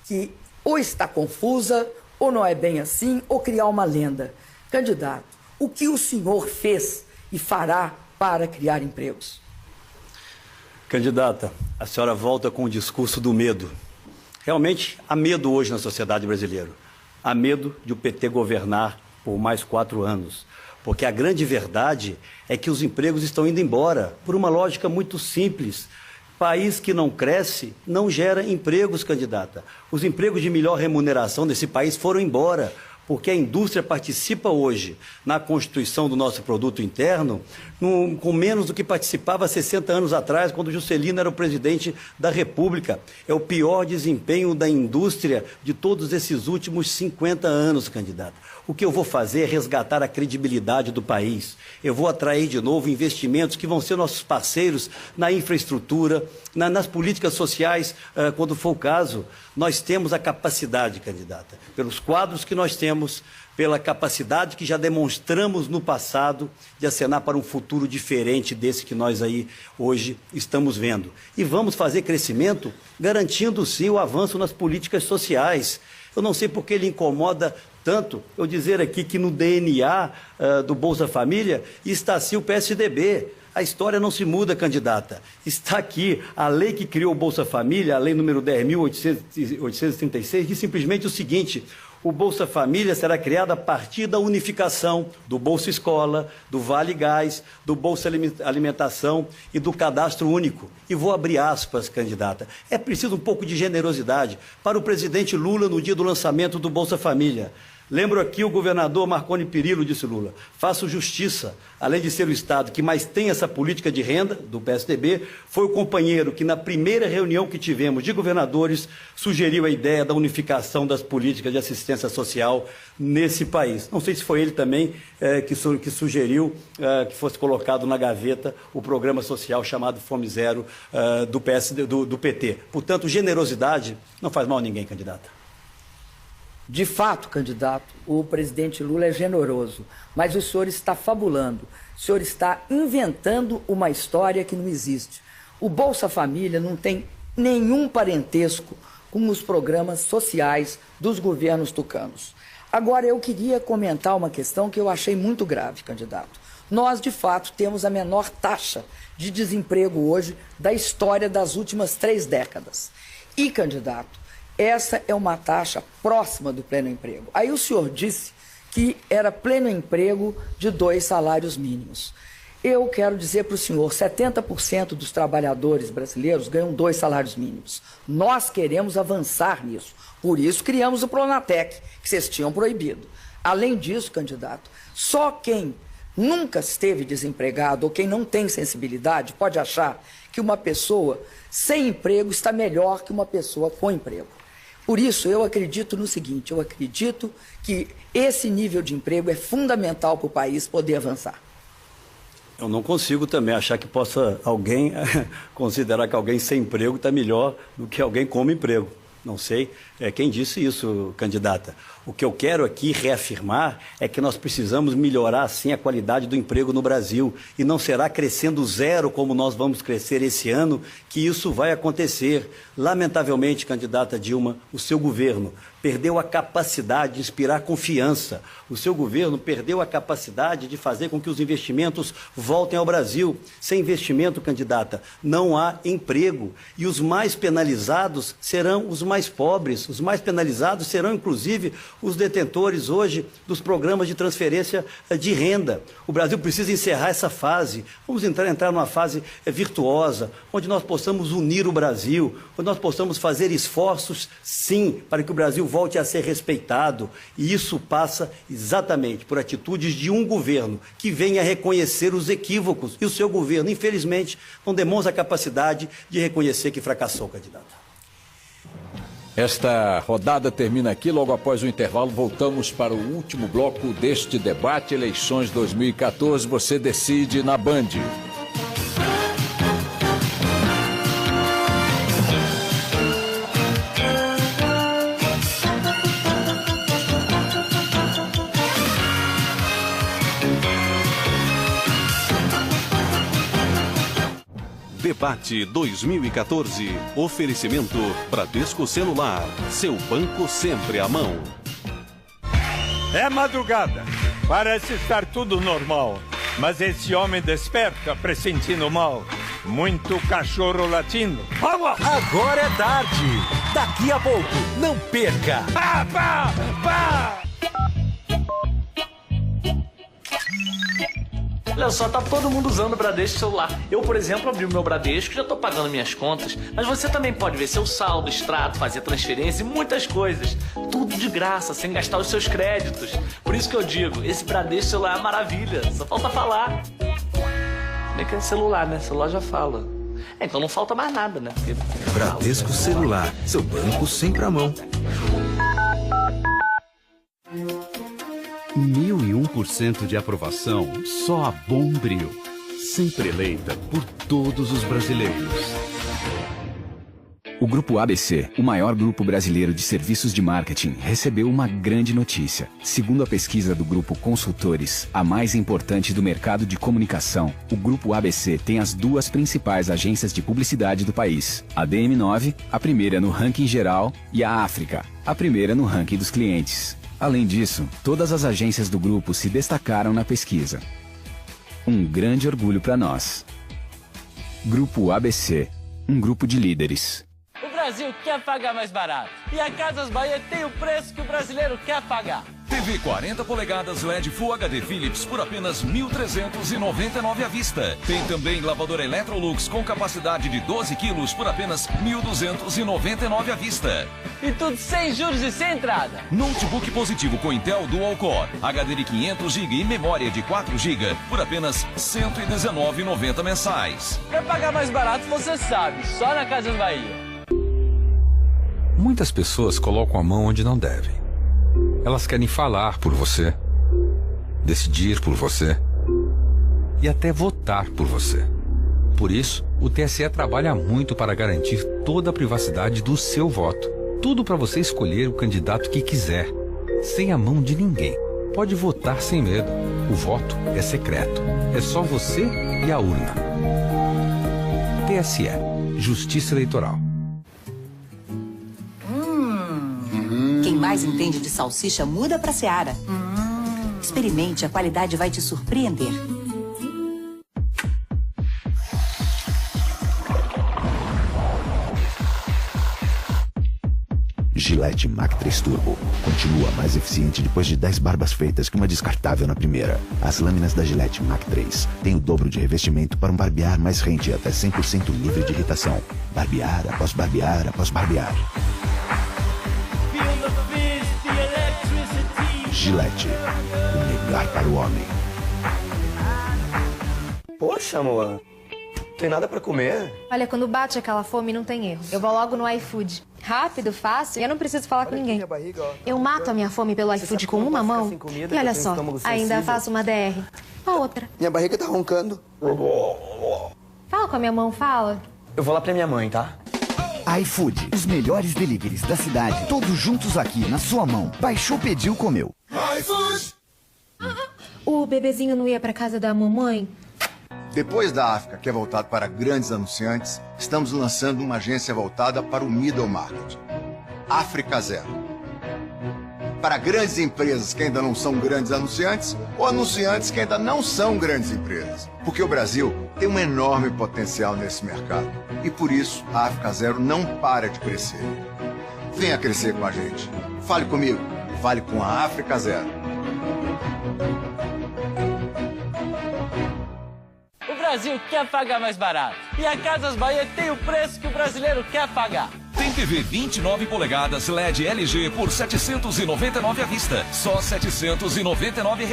que ou está confusa, ou não é bem assim, ou criar uma lenda. Candidato, o que o senhor fez e fará para criar empregos? Candidata, a senhora volta com o discurso do medo. Realmente, há medo hoje na sociedade brasileira. Há medo de o PT governar por mais 4 anos. Porque a grande verdade é que os empregos estão indo embora, por uma lógica muito simples. País que não cresce não gera empregos, candidata. Os empregos de melhor remuneração desse país foram embora, porque a indústria participa hoje na constituição do nosso produto interno com menos do que participava 60 anos atrás, quando Juscelino era o presidente da República. É o pior desempenho da indústria de todos esses últimos 50 anos, candidato. O que eu vou fazer é resgatar a credibilidade do país. Eu vou atrair de novo investimentos que vão ser nossos parceiros na infraestrutura, nas políticas sociais, quando for o caso. Nós temos a capacidade, candidata, pelos quadros que nós temos, pela capacidade que já demonstramos no passado de acenar para um futuro diferente desse que nós aí hoje estamos vendo. E vamos fazer crescimento garantindo sim o avanço nas políticas sociais. Eu não sei por que ele incomoda tanto eu dizer aqui que no DNA do Bolsa Família está sim o PSDB. A história não se muda, candidata. Está aqui a lei que criou o Bolsa Família, a lei número 10.836, diz simplesmente o seguinte: o Bolsa Família será criado a partir da unificação do Bolsa Escola, do Vale Gás, do Bolsa Alimentação e do Cadastro Único. E vou abrir aspas, candidata. É preciso um pouco de generosidade para o presidente Lula no dia do lançamento do Bolsa Família. Lembro aqui o governador Marconi Perillo, disse Lula: faço justiça, além de ser o Estado que mais tem essa política de renda, do PSDB, foi o companheiro que na primeira reunião que tivemos de governadores sugeriu a ideia da unificação das políticas de assistência social nesse país. Não sei se foi ele também que sugeriu que fosse colocado na gaveta o programa social chamado Fome Zero do PT. Portanto, generosidade não faz mal a ninguém, candidata. De fato, candidato, o presidente Lula é generoso, mas o senhor está fabulando, o senhor está inventando uma história que não existe. O Bolsa Família não tem nenhum parentesco com os programas sociais dos governos tucanos. Agora, eu queria comentar uma questão que eu achei muito grave, candidato. Nós, de fato, temos a menor taxa de desemprego hoje da história das últimas 3 décadas. E, candidato, essa é uma taxa próxima do pleno emprego. Aí o senhor disse que era pleno emprego de 2 salários mínimos. Eu quero dizer para o senhor, 70% dos trabalhadores brasileiros ganham 2 salários mínimos. Nós queremos avançar nisso. Por isso criamos o Pronatec, que vocês tinham proibido. Além disso, candidato, só quem nunca esteve desempregado ou quem não tem sensibilidade pode achar que uma pessoa sem emprego está melhor que uma pessoa com emprego. Por isso, eu acredito no seguinte: eu acredito que esse nível de emprego é fundamental para o país poder avançar. Eu não consigo também achar que possa alguém considerar que alguém sem emprego está melhor do que alguém com emprego. Não sei quem disse isso, candidata. O que eu quero aqui reafirmar é que nós precisamos melhorar, sim, a qualidade do emprego no Brasil. E não será crescendo 0, como nós vamos crescer esse ano, que isso vai acontecer. Lamentavelmente, candidata Dilma, o seu governo perdeu a capacidade de inspirar confiança. O seu governo perdeu a capacidade de fazer com que os investimentos voltem ao Brasil. Sem investimento, candidata, não há emprego. E os mais penalizados serão os mais pobres. Os mais penalizados serão, inclusive, os detentores hoje dos programas de transferência de renda. O Brasil precisa encerrar essa fase. Vamos entrar numa fase virtuosa, onde nós possamos unir o Brasil, onde nós possamos fazer esforços, sim, para que o Brasil volte a ser respeitado. E isso passa exatamente por atitudes de um governo que venha reconhecer os equívocos. E o seu governo, infelizmente, não demonstra a capacidade de reconhecer que fracassou, candidato. Esta rodada termina aqui. Logo após o intervalo, voltamos para o último bloco deste debate Eleições 2014. Você decide na Band. Debate 2014. Oferecimento Bradesco Celular. Seu banco sempre à mão. É madrugada. Parece estar tudo normal. Mas esse homem desperta pressentindo mal. Muito cachorro latindo. Agora é tarde. Daqui a pouco, não perca. Pá! Olha só, tá todo mundo usando o Bradesco Celular. Eu, por exemplo, abri o meu Bradesco e já tô pagando minhas contas. Mas você também pode ver seu saldo, extrato, fazer transferência e muitas coisas. Tudo de graça, sem gastar os seus créditos. Por isso que eu digo, esse Bradesco Celular é uma maravilha. Só falta falar. Nem que é celular, né? Celular já fala. Então não falta mais nada, né? Porque... Bradesco Celular, seu banco sempre à mão. 1001% de aprovação, só a Bombril. Sempre eleita por todos os brasileiros. O Grupo ABC, o maior grupo brasileiro de serviços de marketing, recebeu uma grande notícia. Segundo a pesquisa do Grupo Consultores, a mais importante do mercado de comunicação, o Grupo ABC tem as duas principais agências de publicidade do país. A DM9, a primeira no ranking geral, e a África, a primeira no ranking dos clientes. Além disso, todas as agências do grupo se destacaram na pesquisa. Um grande orgulho para nós. Grupo ABC, um grupo de líderes. O Brasil quer pagar mais barato. E a Casas Bahia tem o preço que o brasileiro quer pagar. TV 40 polegadas LED Full HD Philips por apenas R$ 1.399 à vista. Tem também lavadora Electrolux com capacidade de 12 quilos por apenas R$ 1.299 à vista. E tudo sem juros e sem entrada. Notebook positivo com Intel Dual Core, HD de 500 GB e memória de 4 GB por apenas R$ 119,90 mensais. Pra pagar mais barato, você sabe, só na Casas Bahia. Muitas pessoas colocam a mão onde não devem. Elas querem falar por você, decidir por você e até votar por você. Por isso, o TSE trabalha muito para garantir toda a privacidade do seu voto. Tudo para você escolher o candidato que quiser, sem a mão de ninguém. Pode votar sem medo. O voto é secreto. É só você e a urna. TSE, Justiça Eleitoral. Quem mais entende de salsicha muda pra Seara. Experimente, a qualidade vai te surpreender. Gillette Mac 3 Turbo continua mais eficiente depois de 10 barbas feitas que uma descartável na primeira. As lâminas da Gillette Mac 3 têm o dobro de revestimento para um barbear mais rente até 100% livre de irritação. Barbear após barbear após barbear. Gillette, o melhor para o homem. Poxa, amor, tem nada pra comer? Olha, quando bate aquela fome, não tem erro. Eu vou logo no iFood. Rápido, fácil, e eu não preciso falar com ninguém. Eu mato a minha fome pelo iFood com uma mão. E olha só, ainda faço uma DR. A outra. Minha barriga tá roncando. Fala com a minha mão, fala. Eu vou lá pra minha mãe, tá? iFood, os melhores deliveries da cidade, todos juntos aqui na sua mão. Baixou, pediu, comeu. iFood! O bebezinho não ia pra casa da mamãe? Depois da África, que é voltado para grandes anunciantes, estamos lançando uma agência voltada para o middle market. África Zero. Para grandes empresas que ainda não são grandes anunciantes ou anunciantes que ainda não são grandes empresas. Porque o Brasil tem um enorme potencial nesse mercado. E por isso, a África Zero não para de crescer. Venha crescer com a gente. Fale comigo. Fale com a África Zero. O Brasil quer pagar mais barato. E a Casas Bahia tem o preço que o brasileiro quer pagar. Tem TV 29 polegadas LED LG por R$ 799 à vista. Só R$ 799.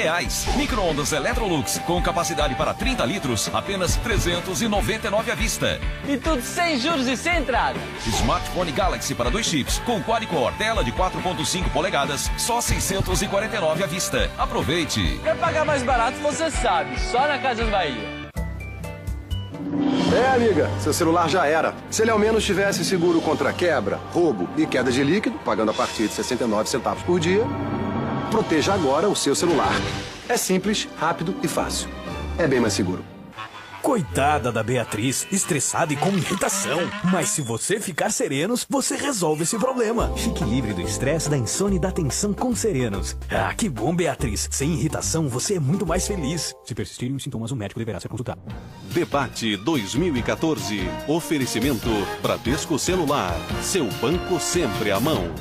Micro-ondas Electrolux com capacidade para 30 litros, apenas R$ 399 à vista. E tudo sem juros e sem entrada. Smartphone Galaxy para 2 chips com quad-core, tela de 4.5 polegadas, só R$ 649 à vista. Aproveite. Quer pagar mais barato, você sabe, só na Casas Bahia. Amiga, seu celular já era. Se ele ao menos tivesse seguro contra quebra, roubo e queda de líquido, pagando a partir de 69 centavos por dia, proteja agora o seu celular. É simples, rápido e fácil. É bem mais seguro. Coitada da Beatriz, estressada e com irritação. Mas se você ficar Serenos, você resolve esse problema. Fique livre do estresse, da insônia e da tensão com Serenos. Ah, que bom, Beatriz. Sem irritação, você é muito mais feliz. Se persistirem os sintomas, o médico deverá ser consultado. Debate 2014. Oferecimento Bradesco Celular. Seu banco sempre à mão.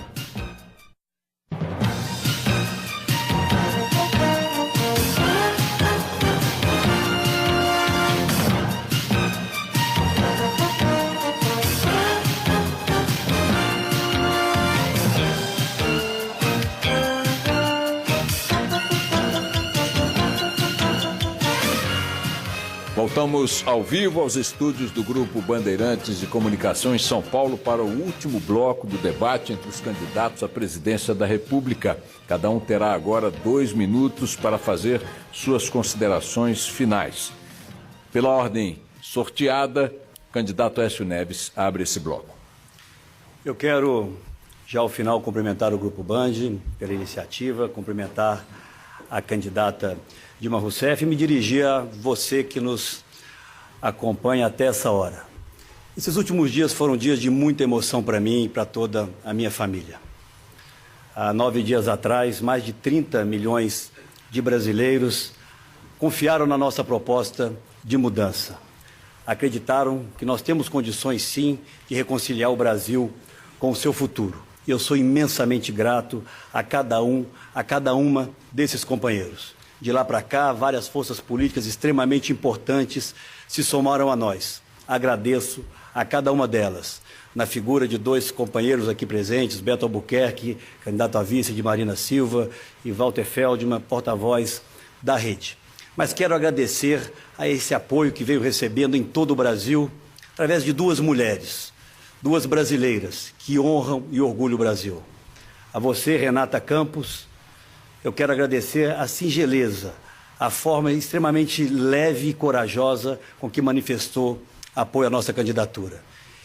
Voltamos ao vivo aos estúdios do Grupo Bandeirantes de Comunicação em São Paulo para o último bloco do debate entre os candidatos à presidência da República. Cada um terá agora 2 minutos para fazer suas considerações finais. Pela ordem sorteada, o candidato Aécio Neves abre esse bloco. Eu quero, já ao final, cumprimentar o Grupo Band pela iniciativa, cumprimentar a candidata Dilma Rousseff e me dirigir a você que nos acompanha até essa hora. Esses últimos dias foram dias de muita emoção para mim e para toda a minha família. Há 9 dias atrás, mais de 30 milhões de brasileiros confiaram na nossa proposta de mudança. Acreditaram que nós temos condições, sim, de reconciliar o Brasil com o seu futuro. E eu sou imensamente grato a cada um, a cada uma desses companheiros. De lá para cá, várias forças políticas extremamente importantes se somaram a nós. Agradeço a cada uma delas, na figura de 2 companheiros aqui presentes, Beto Albuquerque, candidato a vice de Marina Silva, e Walter Feldman, porta-voz da rede. Mas quero agradecer a esse apoio que veio recebendo em todo o Brasil, através de 2 mulheres, 2 brasileiras, que honram e orgulham o Brasil. A você, Renata Campos, eu quero agradecer a singeleza, a forma extremamente leve e corajosa com que manifestou apoio à nossa candidatura.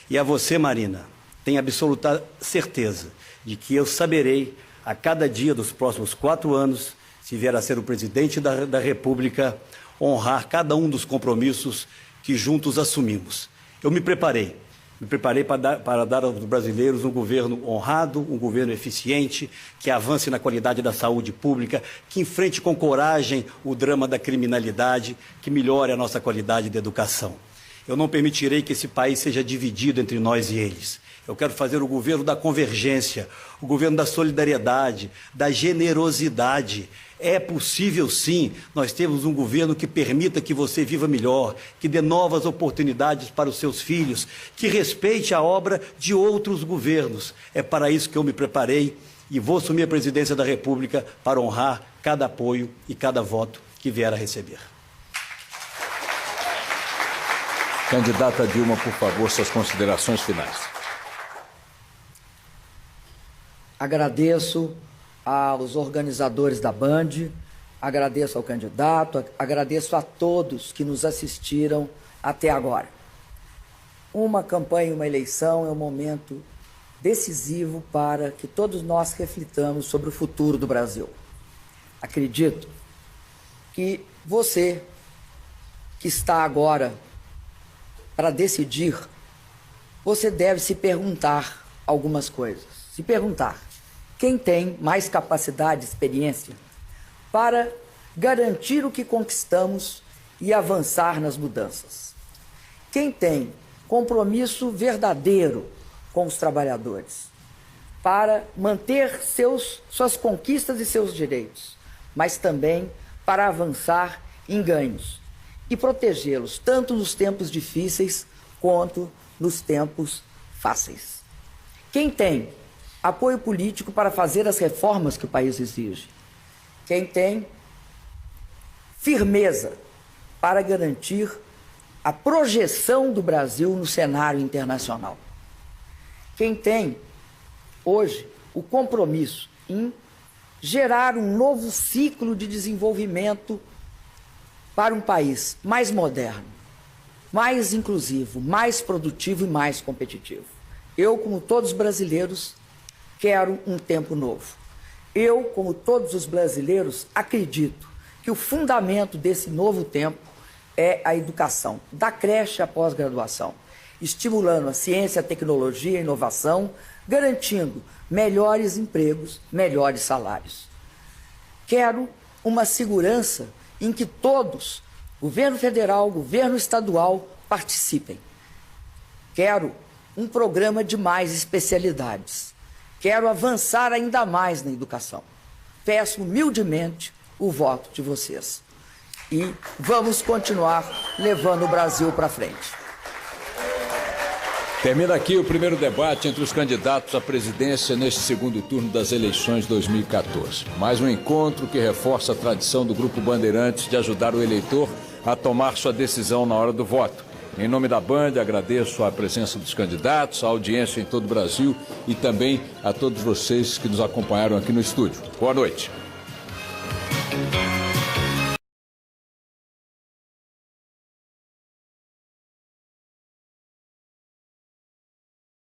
E a você, Marina, tenho absoluta certeza de que eu saberei, a cada dia dos próximos 4 anos, se vier a ser o presidente da República, honrar cada um dos compromissos que juntos assumimos. Eu me preparei para dar aos brasileiros um governo honrado, um governo eficiente, que avance na qualidade da saúde pública, que enfrente com coragem o drama da criminalidade, que melhore a nossa qualidade de educação. Eu não permitirei que esse país seja dividido entre nós e eles. Eu quero fazer o governo da convergência, o governo da solidariedade, da generosidade. É possível, sim, nós temos um governo que permita que você viva melhor, que dê novas oportunidades para os seus filhos, que respeite a obra de outros governos. É para isso que eu me preparei e vou assumir a presidência da República para honrar cada apoio e cada voto que vier a receber. Candidata Dilma, por favor, suas considerações finais. Agradeço aos organizadores da Band, agradeço ao candidato, agradeço a todos que nos assistiram até agora. Uma campanha, uma eleição é um momento decisivo para que todos nós reflitamos sobre o futuro do Brasil. Acredito que você, que está agora para decidir, você deve se perguntar algumas coisas. Se perguntar quem tem mais capacidade e experiência para garantir o que conquistamos e avançar nas mudanças. Quem tem compromisso verdadeiro com os trabalhadores para manter suas conquistas e seus direitos, mas também para avançar em ganhos e protegê-los tanto nos tempos difíceis quanto nos tempos fáceis. Quem tem apoio político para fazer as reformas que o país exige? Quem tem firmeza para garantir a projeção do Brasil no cenário internacional? Quem tem, hoje, o compromisso em gerar um novo ciclo de desenvolvimento para um país mais moderno, mais inclusivo, mais produtivo e mais competitivo? Eu, como todos os brasileiros, quero um tempo novo. Eu, como todos os brasileiros, acredito que o fundamento desse novo tempo é a educação, da creche à pós-graduação, estimulando a ciência, a tecnologia e a inovação, garantindo melhores empregos, melhores salários. Quero uma segurança em que todos, governo federal, governo estadual, participem. Quero um programa de mais especialidades. Quero avançar ainda mais na educação. Peço humildemente o voto de vocês. E vamos continuar levando o Brasil para frente. Termina aqui o primeiro debate entre os candidatos à presidência neste segundo turno das eleições 2014. Mais um encontro que reforça a tradição do Grupo Bandeirantes de ajudar o eleitor a tomar sua decisão na hora do voto. Em nome da Band, agradeço a presença dos candidatos, a audiência em todo o Brasil e também a todos vocês que nos acompanharam aqui no estúdio. Boa noite.